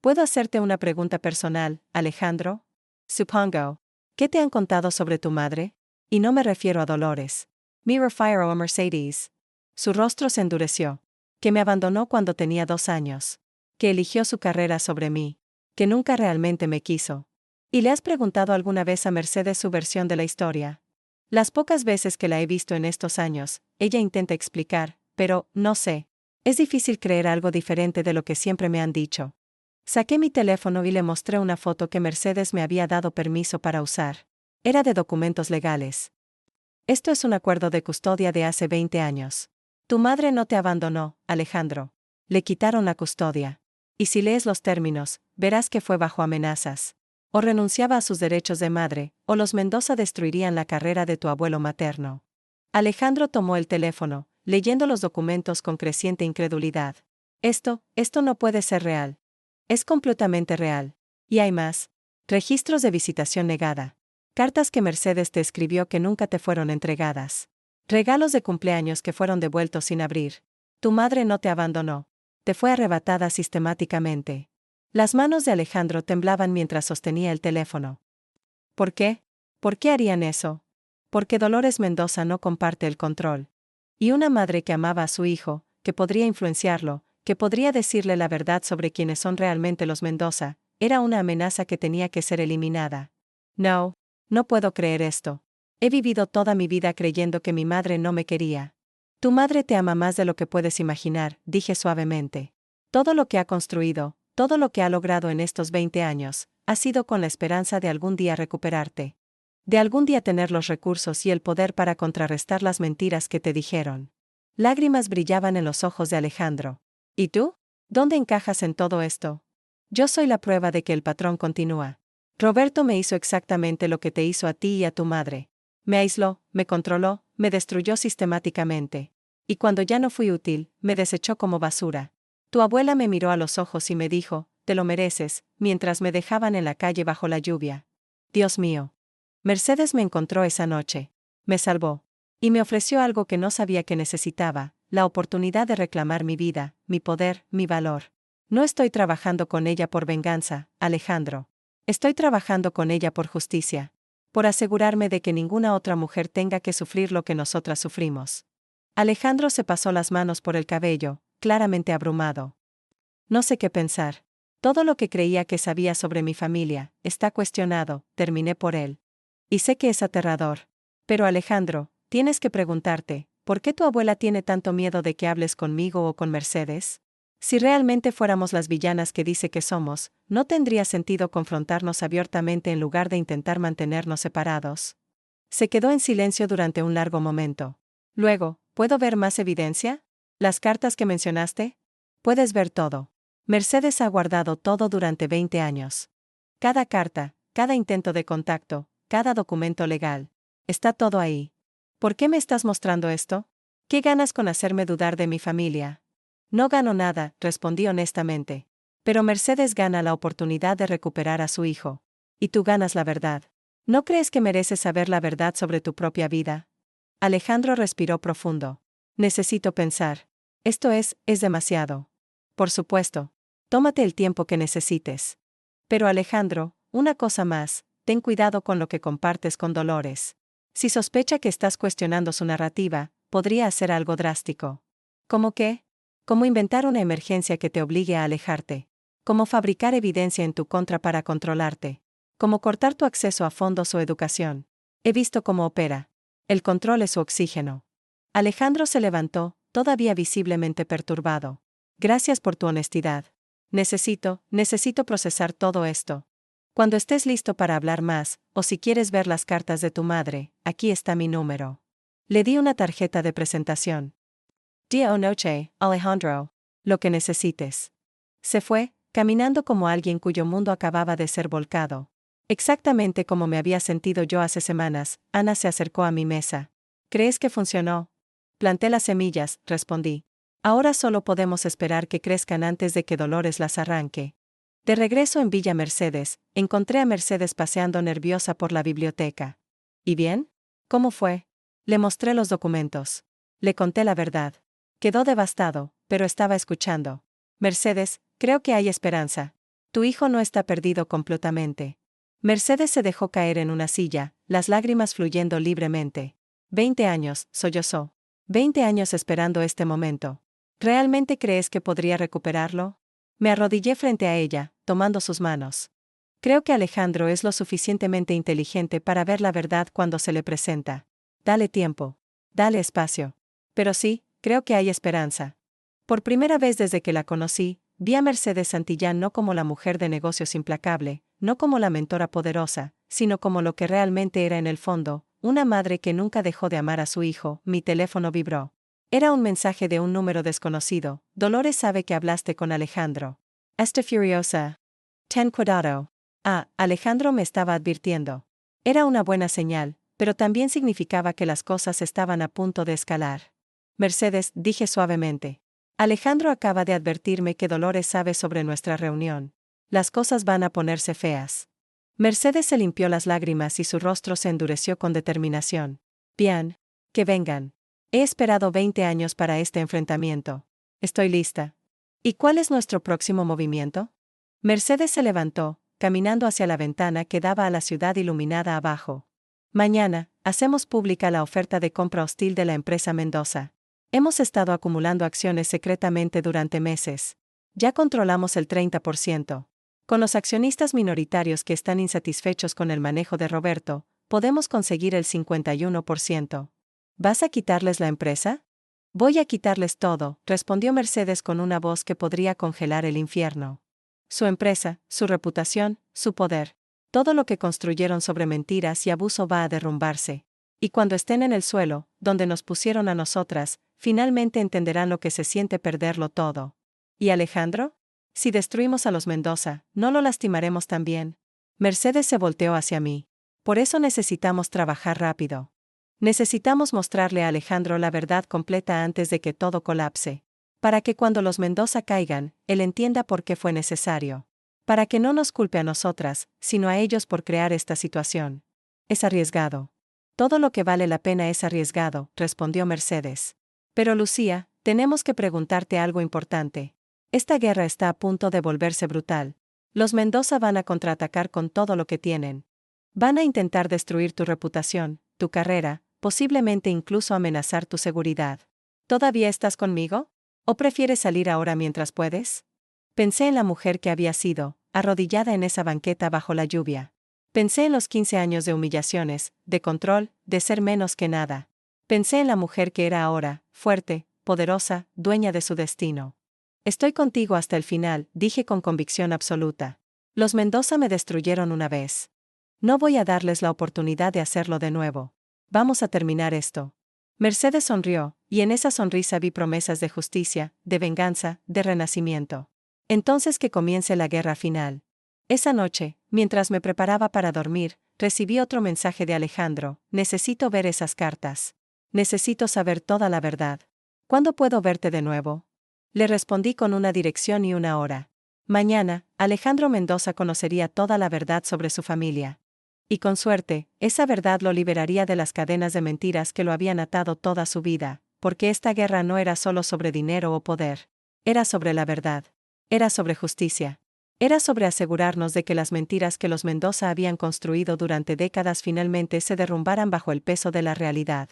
¿Puedo hacerte una pregunta personal, Alejandro? Supongo. ¿Qué te han contado sobre tu madre? Y no me refiero a Dolores. Me refiero a Mercedes. Su rostro se endureció. Que me abandonó cuando tenía 2 años. Que eligió su carrera sobre mí. Que nunca realmente me quiso. ¿Y le has preguntado alguna vez a Mercedes su versión de la historia? Las pocas veces que la he visto en estos años, ella intenta explicar, pero, no sé. Es difícil creer algo diferente de lo que siempre me han dicho. Saqué mi teléfono y le mostré una foto que Mercedes me había dado permiso para usar. Era de documentos legales. Esto es un acuerdo de custodia de hace 20 años. Tu madre no te abandonó, Alejandro. Le quitaron la custodia. Y si lees los términos, verás que fue bajo amenazas. O renunciaba a sus derechos de madre, o los Mendoza destruirían la carrera de tu abuelo materno. Alejandro tomó el teléfono, leyendo los documentos con creciente incredulidad. Esto no puede ser real. Es completamente real. Y hay más. Registros de visitación negada. Cartas que Mercedes te escribió que nunca te fueron entregadas. Regalos de cumpleaños que fueron devueltos sin abrir. Tu madre no te abandonó. Te fue arrebatada sistemáticamente. Las manos de Alejandro temblaban mientras sostenía el teléfono. ¿Por qué? ¿Por qué harían eso? Porque Dolores Mendoza no comparte el control. Y una madre que amaba a su hijo, que podría influenciarlo, que podría decirle la verdad sobre quiénes son realmente los Mendoza, era una amenaza que tenía que ser eliminada. No puedo creer esto. He vivido toda mi vida creyendo que mi madre no me quería. Tu madre te ama más de lo que puedes imaginar, dije suavemente. Todo lo que ha construido, todo lo que ha logrado en estos 20 años, ha sido con la esperanza de algún día recuperarte. De algún día tener los recursos y el poder para contrarrestar las mentiras que te dijeron. Lágrimas brillaban en los ojos de Alejandro. ¿Y tú? ¿Dónde encajas en todo esto? Yo soy la prueba de que el patrón continúa. Roberto me hizo exactamente lo que te hizo a ti y a tu madre. Me aisló, me controló, me destruyó sistemáticamente. Y cuando ya no fui útil, me desechó como basura. Tu abuela me miró a los ojos y me dijo, te lo mereces, mientras me dejaban en la calle bajo la lluvia. Dios mío. Mercedes me encontró esa noche. Me salvó. Y me ofreció algo que no sabía que necesitaba, la oportunidad de reclamar mi vida, mi poder, mi valor. No estoy trabajando con ella por venganza, Alejandro. Estoy trabajando con ella por justicia. Por asegurarme de que ninguna otra mujer tenga que sufrir lo que nosotras sufrimos. Alejandro se pasó las manos por el cabello, claramente abrumado. No sé qué pensar. Todo lo que creía que sabía sobre mi familia está cuestionado, terminé por él. Y sé que es aterrador. Pero Alejandro, tienes que preguntarte, ¿por qué tu abuela tiene tanto miedo de que hables conmigo o con Mercedes? Si realmente fuéramos las villanas que dice que somos, ¿no tendría sentido confrontarnos abiertamente en lugar de intentar mantenernos separados? Se quedó en silencio durante un largo momento. Luego, ¿puedo ver más evidencia? ¿Las cartas que mencionaste? Puedes ver todo. Mercedes ha guardado todo durante 20 años. Cada carta, cada intento de contacto, cada documento legal. Está todo ahí. ¿Por qué me estás mostrando esto? ¿Qué ganas con hacerme dudar de mi familia? No gano nada, respondí honestamente. Pero Mercedes gana la oportunidad de recuperar a su hijo. Y tú ganas la verdad. ¿No crees que mereces saber la verdad sobre tu propia vida? Alejandro respiró profundo. Necesito pensar. Esto es demasiado. Por supuesto. Tómate el tiempo que necesites. Pero Alejandro, una cosa más, ten cuidado con lo que compartes con Dolores. Si sospecha que estás cuestionando su narrativa, podría hacer algo drástico. ¿Cómo qué? Como inventar una emergencia que te obligue a alejarte. Como fabricar evidencia en tu contra para controlarte. Como cortar tu acceso a fondos o educación. He visto cómo opera. El control es su oxígeno. Alejandro se levantó, todavía visiblemente perturbado. Gracias por tu honestidad. Necesito procesar todo esto. Cuando estés listo para hablar más, o si quieres ver las cartas de tu madre, aquí está mi número. Le di una tarjeta de presentación. Día o noche, Alejandro. Lo que necesites. Se fue, caminando como alguien cuyo mundo acababa de ser volcado. Exactamente como me había sentido yo hace semanas, Ana se acercó a mi mesa. ¿Crees que funcionó? Planté las semillas, respondí. Ahora solo podemos esperar que crezcan antes de que Dolores las arranque. De regreso en Villa Mercedes, encontré a Mercedes paseando nerviosa por la biblioteca. ¿Y bien? ¿Cómo fue? Le mostré los documentos. Le conté la verdad. Quedó devastado, pero estaba escuchando. Mercedes, creo que hay esperanza. Tu hijo no está perdido completamente. Mercedes se dejó caer en una silla, las lágrimas fluyendo libremente. 20 años, sollozó. 20 años esperando este momento. ¿Realmente crees que podría recuperarlo? Me arrodillé frente a ella, tomando sus manos. Creo que Alejandro es lo suficientemente inteligente para ver la verdad cuando se le presenta. Dale tiempo. Dale espacio. Pero sí, creo que hay esperanza. Por primera vez desde que la conocí, vi a Mercedes Santillán no como la mujer de negocios implacable, no como la mentora poderosa, sino como lo que realmente era en el fondo, una madre que nunca dejó de amar a su hijo. Mi teléfono vibró. Era un mensaje de un número desconocido. Dolores sabe que hablaste con Alejandro. Está furiosa. Ten cuidado. Alejandro me estaba advirtiendo. Era una buena señal, pero también significaba que las cosas estaban a punto de escalar. Mercedes, dije suavemente. Alejandro acaba de advertirme que Dolores sabe sobre nuestra reunión. Las cosas van a ponerse feas. Mercedes se limpió las lágrimas y su rostro se endureció con determinación. Bien. Que vengan. He esperado 20 años para este enfrentamiento. Estoy lista. ¿Y cuál es nuestro próximo movimiento? Mercedes se levantó, caminando hacia la ventana que daba a la ciudad iluminada abajo. Mañana, hacemos pública la oferta de compra hostil de la empresa Mendoza. Hemos estado acumulando acciones secretamente durante meses. Ya controlamos el 30%. Con los accionistas minoritarios que están insatisfechos con el manejo de Roberto, podemos conseguir el 51%. ¿Vas a quitarles la empresa? Voy a quitarles todo, respondió Mercedes con una voz que podría congelar el infierno. Su empresa, su reputación, su poder. Todo lo que construyeron sobre mentiras y abuso va a derrumbarse. Y cuando estén en el suelo, donde nos pusieron a nosotras, finalmente entenderán lo que se siente perderlo todo. ¿Y Alejandro? Si destruimos a los Mendoza, ¿no lo lastimaremos también? Mercedes se volteó hacia mí. Por eso necesitamos trabajar rápido. Necesitamos mostrarle a Alejandro la verdad completa antes de que todo colapse. Para que cuando los Mendoza caigan, él entienda por qué fue necesario. Para que no nos culpe a nosotras, sino a ellos por crear esta situación. Es arriesgado. Todo lo que vale la pena es arriesgado, respondió Mercedes. Pero Lucía, tenemos que preguntarte algo importante. Esta guerra está a punto de volverse brutal. Los Mendoza van a contraatacar con todo lo que tienen. Van a intentar destruir tu reputación, tu carrera, posiblemente incluso amenazar tu seguridad. ¿Todavía estás conmigo? ¿O prefieres salir ahora mientras puedes? Pensé en la mujer que había sido, arrodillada en esa banqueta bajo la lluvia. Pensé en los 15 años de humillaciones, de control, de ser menos que nada. Pensé en la mujer que era ahora, fuerte, poderosa, dueña de su destino. Estoy contigo hasta el final, dije con convicción absoluta. Los Mendoza me destruyeron una vez. No voy a darles la oportunidad de hacerlo de nuevo. Vamos a terminar esto. Mercedes sonrió, y en esa sonrisa vi promesas de justicia, de venganza, de renacimiento. Entonces que comience la guerra final. Esa noche, mientras me preparaba para dormir, recibí otro mensaje de Alejandro. Necesito ver esas cartas. Necesito saber toda la verdad. ¿Cuándo puedo verte de nuevo? Le respondí con una dirección y una hora. Mañana, Alejandro Mendoza conocería toda la verdad sobre su familia. Y con suerte, esa verdad lo liberaría de las cadenas de mentiras que lo habían atado toda su vida, porque esta guerra no era solo sobre dinero o poder. Era sobre la verdad. Era sobre justicia. Era sobre asegurarnos de que las mentiras que los Mendoza habían construido durante décadas finalmente se derrumbaran bajo el peso de la realidad.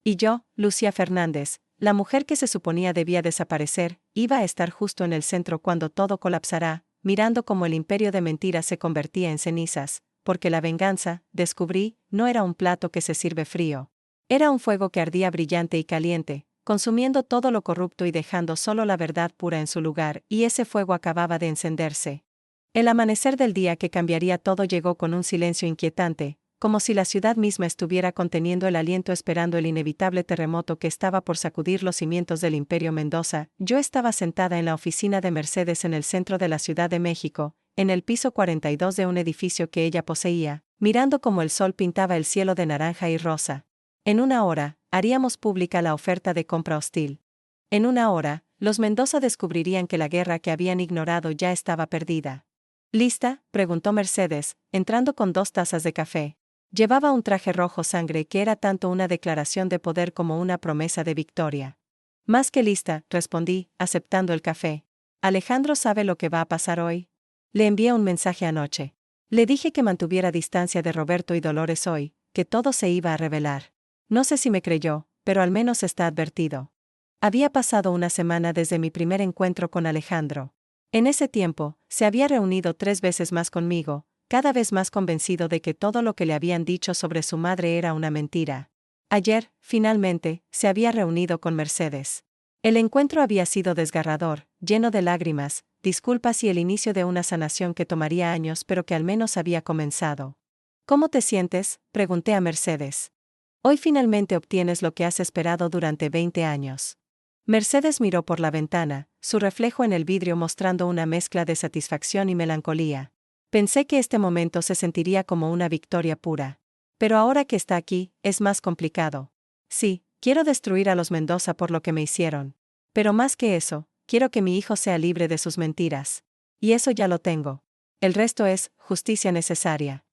Y yo, Lucía Fernández, la mujer que se suponía debía desaparecer, iba a estar justo en el centro cuando todo colapsará, mirando cómo el imperio de mentiras se convertía en cenizas, porque la venganza, descubrí, no era un plato que se sirve frío. Era un fuego que ardía brillante y caliente, consumiendo todo lo corrupto y dejando solo la verdad pura en su lugar, y ese fuego acababa de encenderse. El amanecer del día que cambiaría todo llegó con un silencio inquietante, como si la ciudad misma estuviera conteniendo el aliento esperando el inevitable terremoto que estaba por sacudir los cimientos del Imperio Mendoza. Yo estaba sentada en la oficina de Mercedes en el centro de la Ciudad de México, en el piso 42 de un edificio que ella poseía, mirando cómo el sol pintaba el cielo de naranja y rosa. En una hora, haríamos pública la oferta de compra hostil. En una hora, los Mendoza descubrirían que la guerra que habían ignorado ya estaba perdida. ¿Lista?, preguntó Mercedes, entrando con 2 tazas de café. Llevaba un traje rojo sangre que era tanto una declaración de poder como una promesa de victoria. Más que lista, respondí, aceptando el café. ¿Alejandro sabe lo que va a pasar hoy? Le envié un mensaje anoche. Le dije que mantuviera distancia de Roberto y Dolores hoy, que todo se iba a revelar. No sé si me creyó, pero al menos está advertido. Había pasado una semana desde mi primer encuentro con Alejandro. En ese tiempo, se había reunido 3 veces más conmigo, cada vez más convencido de que todo lo que le habían dicho sobre su madre era una mentira. Ayer, finalmente, se había reunido con Mercedes. El encuentro había sido desgarrador, lleno de lágrimas, disculpas y el inicio de una sanación que tomaría años pero que al menos había comenzado. ¿Cómo te sientes?, pregunté a Mercedes. Hoy finalmente obtienes lo que has esperado durante 20 años. Mercedes miró por la ventana, su reflejo en el vidrio mostrando una mezcla de satisfacción y melancolía. Pensé que este momento se sentiría como una victoria pura. Pero ahora que está aquí, es más complicado. Sí, quiero destruir a los Mendoza por lo que me hicieron. Pero más que eso, quiero que mi hijo sea libre de sus mentiras. Y eso ya lo tengo. El resto es justicia necesaria.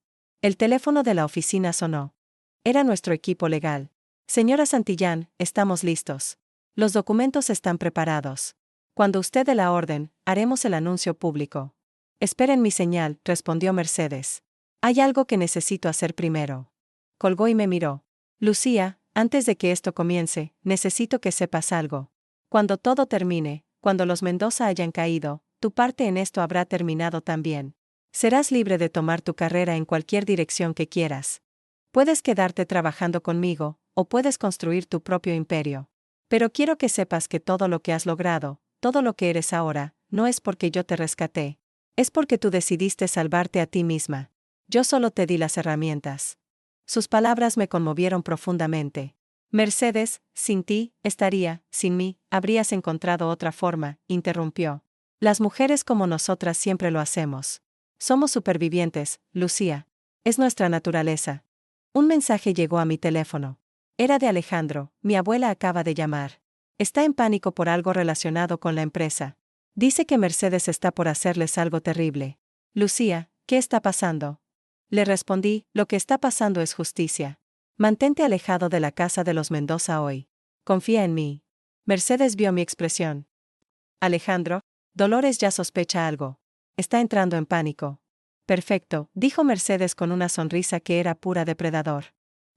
El teléfono de la oficina sonó. Era nuestro equipo legal. Señora Santillán, estamos listos. Los documentos están preparados. Cuando usted dé la orden, haremos el anuncio público. Esperen mi señal, respondió Mercedes. Hay algo que necesito hacer primero. Colgó y me miró. Lucía, antes de que esto comience, necesito que sepas algo. Cuando todo termine, cuando los Mendoza hayan caído, tu parte en esto habrá terminado también. Serás libre de tomar tu carrera en cualquier dirección que quieras. Puedes quedarte trabajando conmigo, o puedes construir tu propio imperio. Pero quiero que sepas que todo lo que has logrado, todo lo que eres ahora, no es porque yo te rescaté. Es porque tú decidiste salvarte a ti misma. Yo solo te di las herramientas. Sus palabras me conmovieron profundamente. Mercedes, sin ti, sin mí, habrías encontrado otra forma, interrumpió. Las mujeres como nosotras siempre lo hacemos. Somos supervivientes, Lucía. Es nuestra naturaleza. Un mensaje llegó a mi teléfono. Era de Alejandro, mi abuela acaba de llamar. Está en pánico por algo relacionado con la empresa. Dice que Mercedes está por hacerles algo terrible. Lucía, ¿qué está pasando? Le respondí, lo que está pasando es justicia. Mantente alejado de la casa de los Mendoza hoy. Confía en mí. Mercedes vio mi expresión. Alejandro, Dolores ya sospecha algo. Está entrando en pánico. Perfecto, dijo Mercedes con una sonrisa que era pura depredador.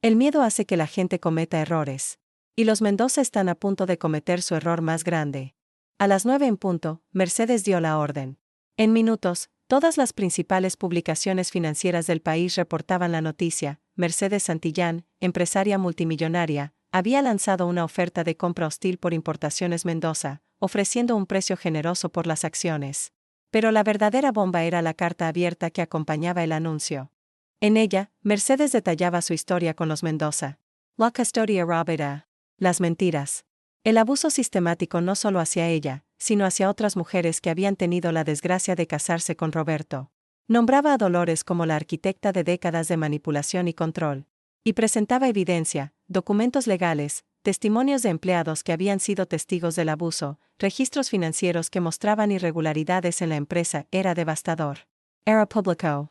El miedo hace que la gente cometa errores. Y los Mendoza están a punto de cometer su error más grande. A las 9 en punto, Mercedes dio la orden. En minutos, todas las principales publicaciones financieras del país reportaban la noticia. Mercedes Santillán, empresaria multimillonaria, había lanzado una oferta de compra hostil por Importaciones Mendoza, ofreciendo un precio generoso por las acciones. Pero la verdadera bomba era la carta abierta que acompañaba el anuncio. En ella, Mercedes detallaba su historia con los Mendoza. La custodia robada. Las mentiras. El abuso sistemático no solo hacia ella, sino hacia otras mujeres que habían tenido la desgracia de casarse con Roberto. Nombraba a Dolores como la arquitecta de décadas de manipulación y control. Y presentaba evidencia, documentos legales, testimonios de empleados que habían sido testigos del abuso, registros financieros que mostraban irregularidades en la empresa. Era devastador. Era público.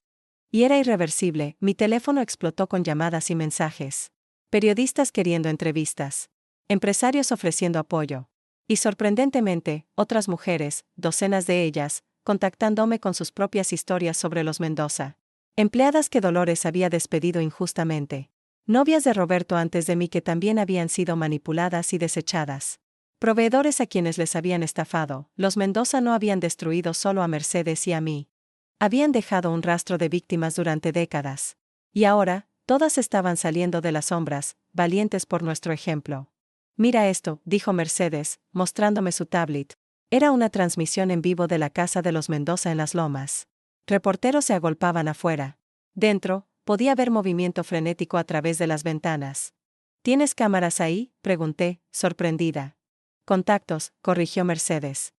Y era irreversible. Mi teléfono explotó con llamadas y mensajes. Periodistas queriendo entrevistas. Empresarios ofreciendo apoyo. Y sorprendentemente, otras mujeres, docenas de ellas, contactándome con sus propias historias sobre los Mendoza. Empleadas que Dolores había despedido injustamente. Novias de Roberto antes de mí que también habían sido manipuladas y desechadas. Proveedores a quienes les habían estafado. Los Mendoza no habían destruido solo a Mercedes y a mí. Habían dejado un rastro de víctimas durante décadas. Y ahora, todas estaban saliendo de las sombras, valientes por nuestro ejemplo. Mira esto, dijo Mercedes, mostrándome su tablet. Era una transmisión en vivo de la casa de los Mendoza en Las Lomas. Reporteros se agolpaban afuera. Dentro, podía ver movimiento frenético a través de las ventanas. ¿Tienes cámaras ahí?, pregunté, sorprendida. Contactos, corrigió Mercedes.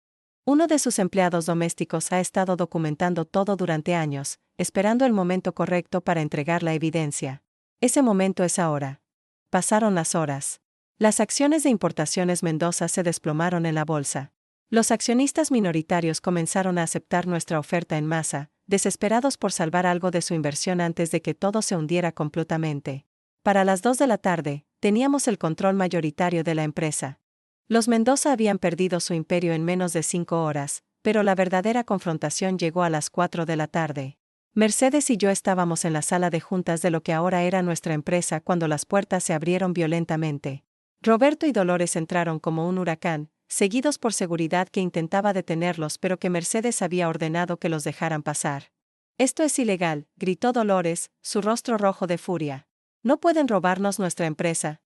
Uno de sus empleados domésticos ha estado documentando todo durante años, esperando el momento correcto para entregar la evidencia. Ese momento es ahora. Pasaron las horas. Las acciones de Importaciones Mendoza se desplomaron en la bolsa. Los accionistas minoritarios comenzaron a aceptar nuestra oferta en masa, desesperados por salvar algo de su inversión antes de que todo se hundiera completamente. Para las 2 de la tarde, teníamos el control mayoritario de la empresa. Los Mendoza habían perdido su imperio en menos de 5 horas, pero la verdadera confrontación llegó a las 4 de la tarde. Mercedes y yo estábamos en la sala de juntas de lo que ahora era nuestra empresa cuando las puertas se abrieron violentamente. Roberto y Dolores entraron como un huracán, seguidos por seguridad que intentaba detenerlos pero que Mercedes había ordenado que los dejaran pasar. «Esto es ilegal», gritó Dolores, su rostro rojo de furia. «No pueden robarnos nuestra empresa».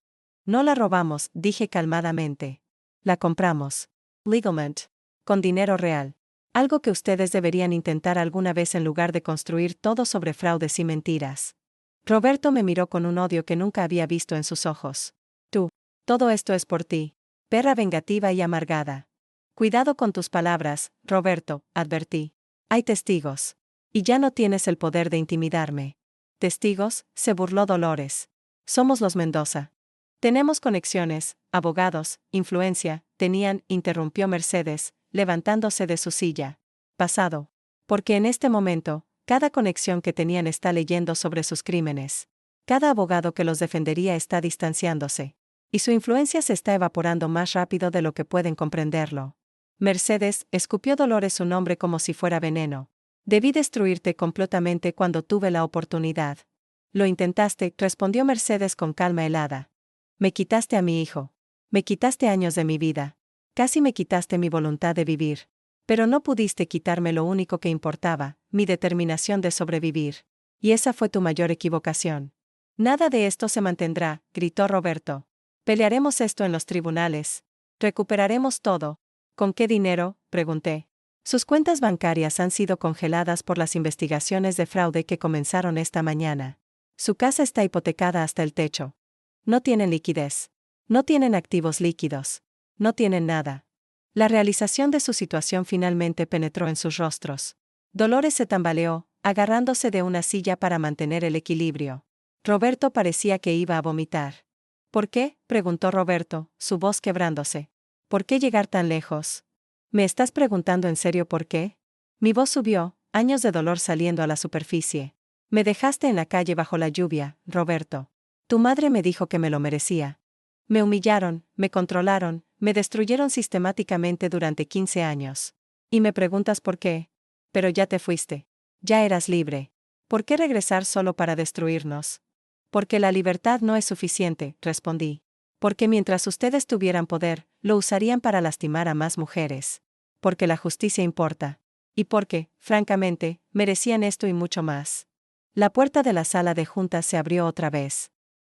«No la robamos», dije calmadamente. «La compramos. Legalmente. Con dinero real. Algo que ustedes deberían intentar alguna vez en lugar de construir todo sobre fraudes y mentiras». Roberto me miró con un odio que nunca había visto en sus ojos. «Tú. Todo esto es por ti. Perra vengativa y amargada». «Cuidado con tus palabras, Roberto», advertí. «Hay testigos. Y ya no tienes el poder de intimidarme». «¿Testigos?», se burló Dolores. «Somos los Mendoza. Tenemos conexiones, abogados, influencia», interrumpió Mercedes, levantándose de su silla. «Pasado. Porque en este momento, cada conexión que tenían está leyendo sobre sus crímenes. Cada abogado que los defendería está distanciándose. Y su influencia se está evaporando más rápido de lo que pueden comprenderlo». Mercedes, escupió Dolores su nombre como si fuera veneno. «Debí destruirte completamente cuando tuve la oportunidad». «Lo intentaste», respondió Mercedes con calma helada. «Me quitaste a mi hijo. Me quitaste años de mi vida. Casi me quitaste mi voluntad de vivir. Pero no pudiste quitarme lo único que importaba, mi determinación de sobrevivir. Y esa fue tu mayor equivocación». «Nada de esto se mantendrá», gritó Roberto. «Pelearemos esto en los tribunales. Recuperaremos todo». «¿Con qué dinero?», pregunté. «Sus cuentas bancarias han sido congeladas por las investigaciones de fraude que comenzaron esta mañana. Su casa está hipotecada hasta el techo. No tienen liquidez. No tienen activos líquidos. No tienen nada». La realización de su situación finalmente penetró en sus rostros. Dolores se tambaleó, agarrándose de una silla para mantener el equilibrio. Roberto parecía que iba a vomitar. «¿Por qué?», preguntó Roberto, su voz quebrándose. «¿Por qué llegar tan lejos? ¿Me estás preguntando en serio por qué?». Mi voz subió, años de dolor saliendo a la superficie. «Me dejaste en la calle bajo la lluvia, Roberto. Tu madre me dijo que me lo merecía. Me humillaron, me controlaron, me destruyeron sistemáticamente durante 15 años. Y me preguntas por qué. Pero ya te fuiste. Ya eras libre. ¿Por qué regresar solo para destruirnos?». «Porque la libertad no es suficiente», respondí. «Porque mientras ustedes tuvieran poder, lo usarían para lastimar a más mujeres. Porque la justicia importa. Y porque, francamente, merecían esto y mucho más». La puerta de la sala de juntas se abrió otra vez.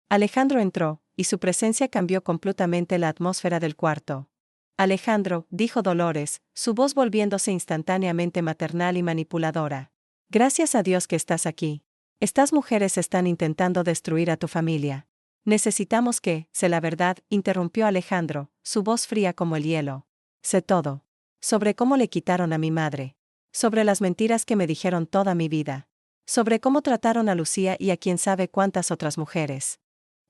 Alejandro entró, y su presencia cambió completamente la atmósfera del cuarto. «Alejandro», dijo Dolores, su voz volviéndose instantáneamente maternal y manipuladora. «Gracias a Dios que estás aquí. Estas mujeres están intentando destruir a tu familia. Necesitamos que, sé la verdad», interrumpió Alejandro, su voz fría como el hielo. «Sé todo. Sobre cómo le quitaron a mi madre. Sobre las mentiras que me dijeron toda mi vida. Sobre cómo trataron a Lucía y a quién sabe cuántas otras mujeres».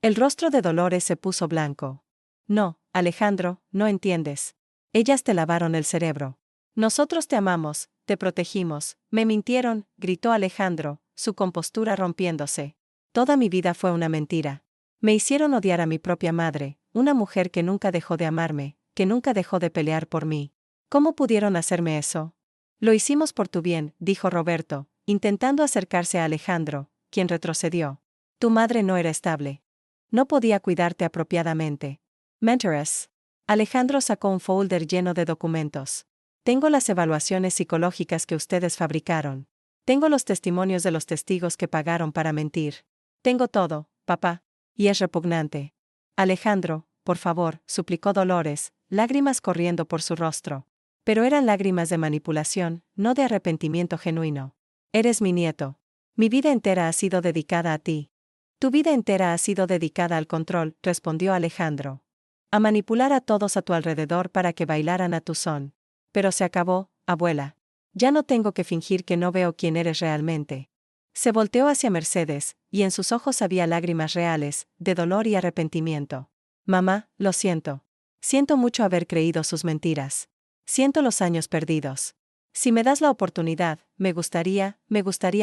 El rostro de Dolores se puso blanco. «No, Alejandro, no entiendes. Ellas te lavaron el cerebro. Nosotros te amamos, te protegimos, me mintieron», gritó Alejandro, su compostura rompiéndose. «Toda mi vida fue una mentira. Me hicieron odiar a mi propia madre, una mujer que nunca dejó de amarme, que nunca dejó de pelear por mí. ¿Cómo pudieron hacerme eso?». «Lo hicimos por tu bien», dijo Roberto, intentando acercarse a Alejandro, quien retrocedió. «Tu madre no era estable. No podía cuidarte apropiadamente. Mentores». Alejandro sacó un folder lleno de documentos. «Tengo las evaluaciones psicológicas que ustedes fabricaron. Tengo los testimonios de los testigos que pagaron para mentir. Tengo todo, papá. Y es repugnante». «Alejandro, por favor», suplicó Dolores, lágrimas corriendo por su rostro. Pero eran lágrimas de manipulación, no de arrepentimiento genuino. «Eres mi nieto. Mi vida entera ha sido dedicada a ti. Tu vida entera ha sido dedicada al control, respondió Alejandro. A manipular a todos a tu alrededor para que bailaran a tu son. Pero se acabó, abuela. Ya no tengo que fingir que no veo quién eres realmente. Se volteó hacia Mercedes, y en sus ojos había lágrimas reales, de dolor y arrepentimiento. Mamá, lo siento. Siento mucho haber creído sus mentiras. Siento los años perdidos. Si me das la oportunidad, me gustaría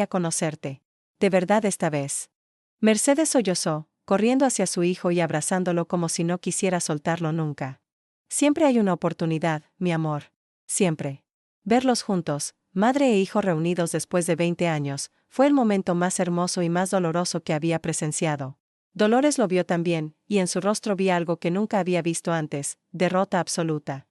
conocerte. De verdad esta vez. Mercedes sollozó, corriendo hacia su hijo y abrazándolo como si no quisiera soltarlo nunca. Siempre hay una oportunidad, mi amor. Siempre. Verlos juntos, madre e hijo reunidos después de 20 años, fue el momento más hermoso y más doloroso que había presenciado. Dolores lo vio también, y en su rostro vi algo que nunca había visto antes: derrota absoluta.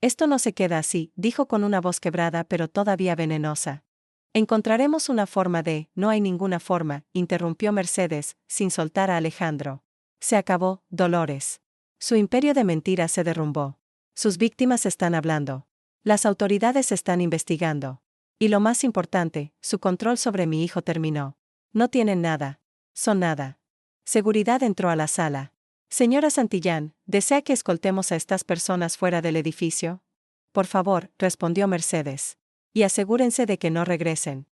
Esto no se queda así, dijo con una voz quebrada pero todavía venenosa. Encontraremos una forma de. No hay ninguna forma, interrumpió Mercedes, sin soltar a Alejandro. Se acabó, Dolores. Su imperio de mentiras se derrumbó. Sus víctimas están hablando. Las autoridades están investigando. Y lo más importante, su control sobre mi hijo terminó. No tienen nada. Son nada. Seguridad entró a la sala. Señora Santillán, ¿desea que escoltemos a estas personas fuera del edificio? Por favor, respondió Mercedes. Y asegúrense de que no regresen.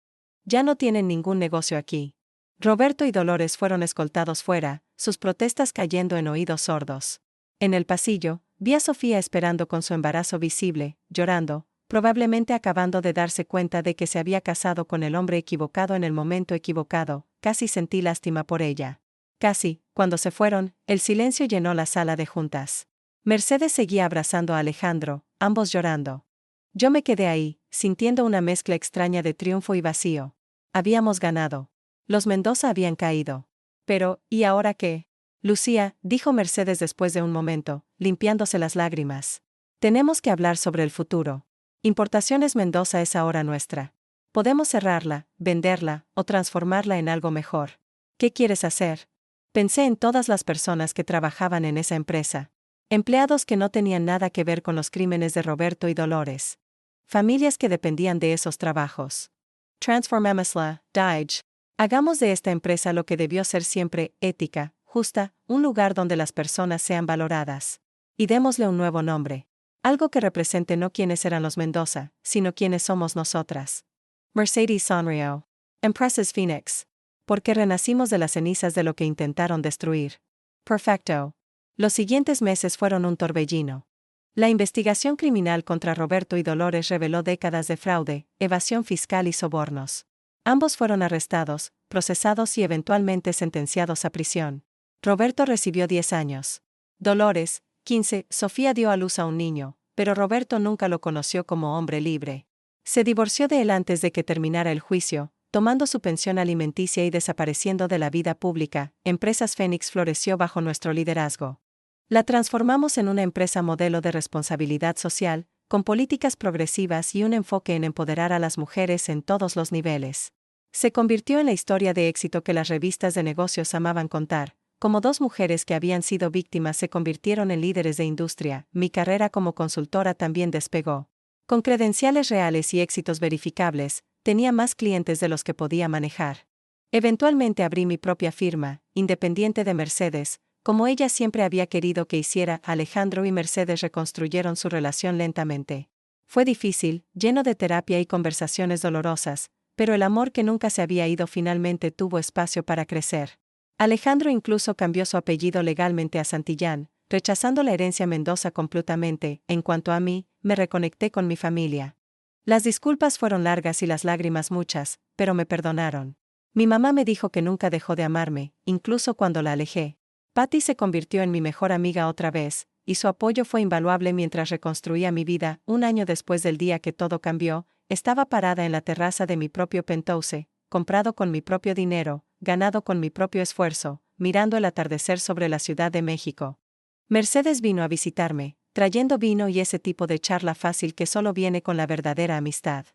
Ya no tienen ningún negocio aquí. Roberto y Dolores fueron escoltados fuera, sus protestas cayendo en oídos sordos. En el pasillo, vi a Sofía esperando con su embarazo visible, llorando, probablemente acabando de darse cuenta de que se había casado con el hombre equivocado en el momento equivocado. Casi sentí lástima por ella. Casi, cuando se fueron, el silencio llenó la sala de juntas. Mercedes seguía abrazando a Alejandro, ambos llorando. Yo me quedé ahí, sintiendo una mezcla extraña de triunfo y vacío. Habíamos ganado. Los Mendoza habían caído. Pero, ¿y ahora qué? Lucía, dijo Mercedes después de un momento, limpiándose las lágrimas. Tenemos que hablar sobre el futuro. Importaciones Mendoza es ahora nuestra. Podemos cerrarla, venderla, o transformarla en algo mejor. ¿Qué quieres hacer? Pensé en todas las personas que trabajaban en esa empresa. Empleados que no tenían nada que ver con los crímenes de Roberto y Dolores. Familias que dependían de esos trabajos. Transformémosla, Daige. Hagamos de esta empresa lo que debió ser siempre: ética, justa, un lugar donde las personas sean valoradas. Y démosle un nuevo nombre. Algo que represente no quiénes eran los Mendoza, sino quiénes somos nosotras. Mercedes sonrió. Empresas Phoenix. Porque renacimos de las cenizas de lo que intentaron destruir. Perfecto. Los siguientes meses fueron un torbellino. La investigación criminal contra Roberto y Dolores reveló décadas de fraude, evasión fiscal y sobornos. Ambos fueron arrestados, procesados y eventualmente sentenciados a prisión. Roberto recibió 10 años. Dolores, 15. Sofía dio a luz a un niño, pero Roberto nunca lo conoció como hombre libre. Se divorció de él antes de que terminara el juicio, tomando su pensión alimenticia y desapareciendo de la vida pública. Empresas Fénix floreció bajo nuestro liderazgo. La transformamos en una empresa modelo de responsabilidad social, con políticas progresivas y un enfoque en empoderar a las mujeres en todos los niveles. Se convirtió en la historia de éxito que las revistas de negocios amaban contar. Como dos mujeres que habían sido víctimas se convirtieron en líderes de industria, mi carrera como consultora también despegó. Con credenciales reales y éxitos verificables, tenía más clientes de los que podía manejar. Eventualmente abrí mi propia firma, independiente de Mercedes, como ella siempre había querido que hiciera. Alejandro y Mercedes reconstruyeron su relación lentamente. Fue difícil, lleno de terapia y conversaciones dolorosas, pero el amor que nunca se había ido finalmente tuvo espacio para crecer. Alejandro incluso cambió su apellido legalmente a Santillán, rechazando la herencia Mendoza completamente. En cuanto a mí, me reconecté con mi familia. Las disculpas fueron largas y las lágrimas muchas, pero me perdonaron. Mi mamá me dijo que nunca dejó de amarme, incluso cuando la alejé. Patty se convirtió en mi mejor amiga otra vez, y su apoyo fue invaluable mientras reconstruía mi vida. Un año después del día que todo cambió, estaba parada en la terraza de mi propio penthouse, comprado con mi propio dinero, ganado con mi propio esfuerzo, mirando el atardecer sobre la Ciudad de México. Mercedes vino a visitarme, trayendo vino y ese tipo de charla fácil que solo viene con la verdadera amistad.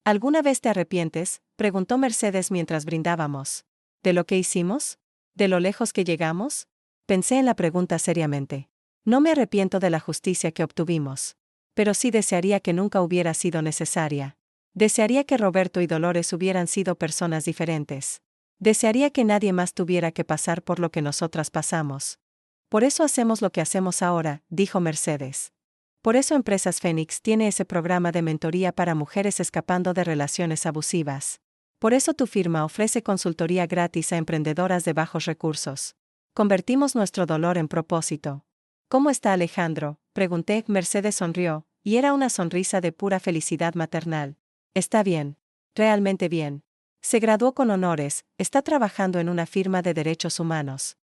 ¿Alguna vez te arrepientes?, preguntó Mercedes mientras brindábamos. ¿De lo que hicimos? ¿De lo lejos que llegamos? Pensé en la pregunta seriamente. No me arrepiento de la justicia que obtuvimos. Pero sí desearía que nunca hubiera sido necesaria. Desearía que Roberto y Dolores hubieran sido personas diferentes. Desearía que nadie más tuviera que pasar por lo que nosotras pasamos. Por eso hacemos lo que hacemos ahora, dijo Mercedes. Por eso Empresas Fénix tiene ese programa de mentoría para mujeres escapando de relaciones abusivas. Por eso tu firma ofrece consultoría gratis a emprendedoras de bajos recursos. Convertimos nuestro dolor en propósito. ¿Cómo está Alejandro?, pregunté. Mercedes sonrió, y era una sonrisa de pura felicidad maternal. Está bien. Realmente bien. Se graduó con honores, está trabajando en una firma de derechos humanos.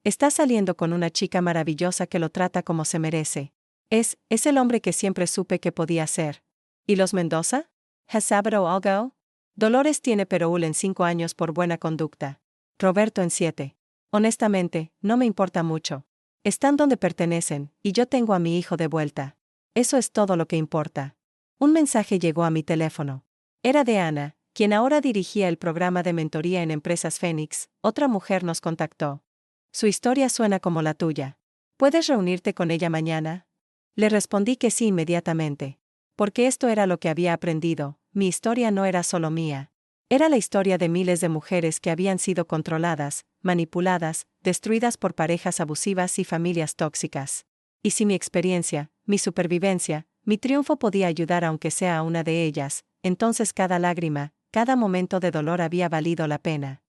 Está saliendo con una chica maravillosa que lo trata como se merece. Es el hombre que siempre supe que podía ser. ¿Y los Mendoza? ¿Has sabido algo? Dolores tiene Perú en 5 años por buena conducta. Roberto en 7. Honestamente, no me importa mucho. Están donde pertenecen, y yo tengo a mi hijo de vuelta. Eso es todo lo que importa. Un mensaje llegó a mi teléfono. Era de Ana, quien ahora dirigía el programa de mentoría en Empresas Fénix. Otra mujer nos contactó. Su historia suena como la tuya. ¿Puedes reunirte con ella mañana? Le respondí que sí inmediatamente. Porque esto era lo que había aprendido, mi historia no era solo mía. Era la historia de miles de mujeres que habían sido controladas, manipuladas, destruidas por parejas abusivas y familias tóxicas. Y si mi experiencia, mi supervivencia, mi triunfo podía ayudar aunque sea a una de ellas, entonces cada lágrima, cada momento de dolor había valido la pena.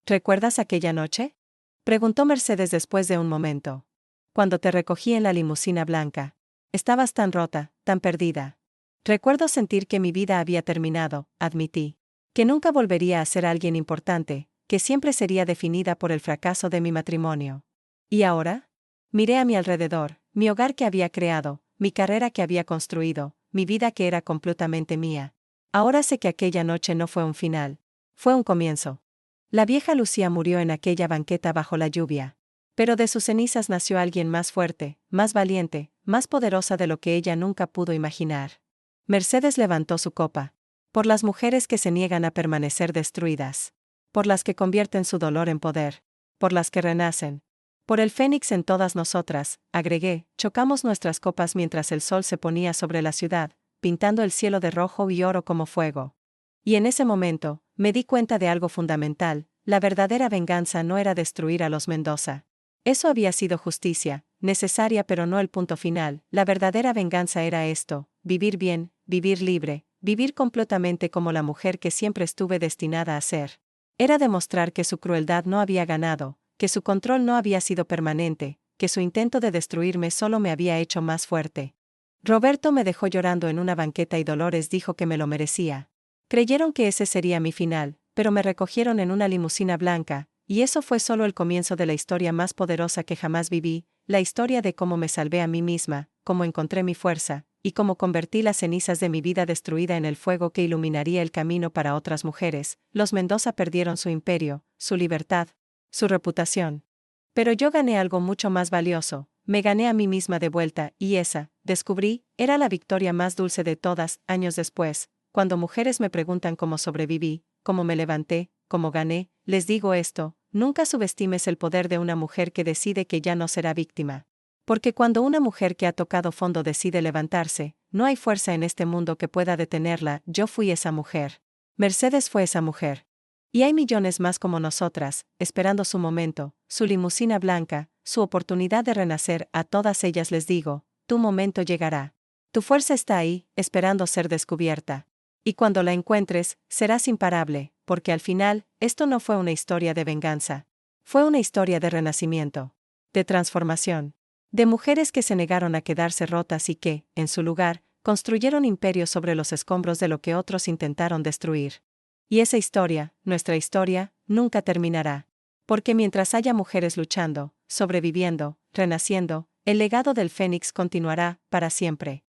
¿Recuerdas aquella noche?, preguntó Mercedes después de un momento. Cuando te recogí en la limusina blanca. Estabas tan rota, tan perdida. Recuerdo sentir que mi vida había terminado, admití. Que nunca volvería a ser alguien importante, que siempre sería definida por el fracaso de mi matrimonio. ¿Y ahora? Miré a mi alrededor, mi hogar que había creado, mi carrera que había construido, mi vida que era completamente mía. Ahora sé que aquella noche no fue un final. Fue un comienzo. La vieja Lucía murió en aquella banqueta bajo la lluvia. Pero de sus cenizas nació alguien más fuerte, más valiente, más poderosa de lo que ella nunca pudo imaginar. Mercedes levantó su copa. Por las mujeres que se niegan a permanecer destruidas. Por las que convierten su dolor en poder. Por las que renacen. Por el fénix en todas nosotras, agregué, chocamos nuestras copas mientras el sol se ponía sobre la ciudad, pintando el cielo de rojo y oro como fuego. Y en ese momento, me di cuenta de algo fundamental, la verdadera venganza no era destruir a los Mendoza. Eso había sido justicia, necesaria pero no el punto final, la verdadera venganza era esto, vivir bien, vivir libre, vivir completamente como la mujer que siempre estuve destinada a ser. Era demostrar que su crueldad no había ganado, que su control no había sido permanente, que su intento de destruirme solo me había hecho más fuerte. Roberto me dejó llorando en una banqueta y Dolores dijo que me lo merecía. Creyeron que ese sería mi final, pero me recogieron en una limusina blanca, y eso fue solo el comienzo de la historia más poderosa que jamás viví, la historia de cómo me salvé a mí misma, cómo encontré mi fuerza, y cómo convertí las cenizas de mi vida destruida en el fuego que iluminaría el camino para otras mujeres. Los Mendoza perdieron su imperio, su libertad, su reputación. Pero yo gané algo mucho más valioso, me gané a mí misma de vuelta, y esa, descubrí, era la victoria más dulce de todas. Años después, cuando mujeres me preguntan cómo sobreviví, cómo me levanté, cómo gané, les digo esto: nunca subestimes el poder de una mujer que decide que ya no será víctima. Porque cuando una mujer que ha tocado fondo decide levantarse, no hay fuerza en este mundo que pueda detenerla. Yo fui esa mujer. Mercedes fue esa mujer. Y hay millones más como nosotras, esperando su momento, su limusina blanca, su oportunidad de renacer. A todas ellas les digo, tu momento llegará. Tu fuerza está ahí, esperando ser descubierta. Y cuando la encuentres, serás imparable, porque al final, esto no fue una historia de venganza. Fue una historia de renacimiento. De transformación. De mujeres que se negaron a quedarse rotas y que, en su lugar, construyeron imperios sobre los escombros de lo que otros intentaron destruir. Y esa historia, nuestra historia, nunca terminará. Porque mientras haya mujeres luchando, sobreviviendo, renaciendo, el legado del Fénix continuará, para siempre.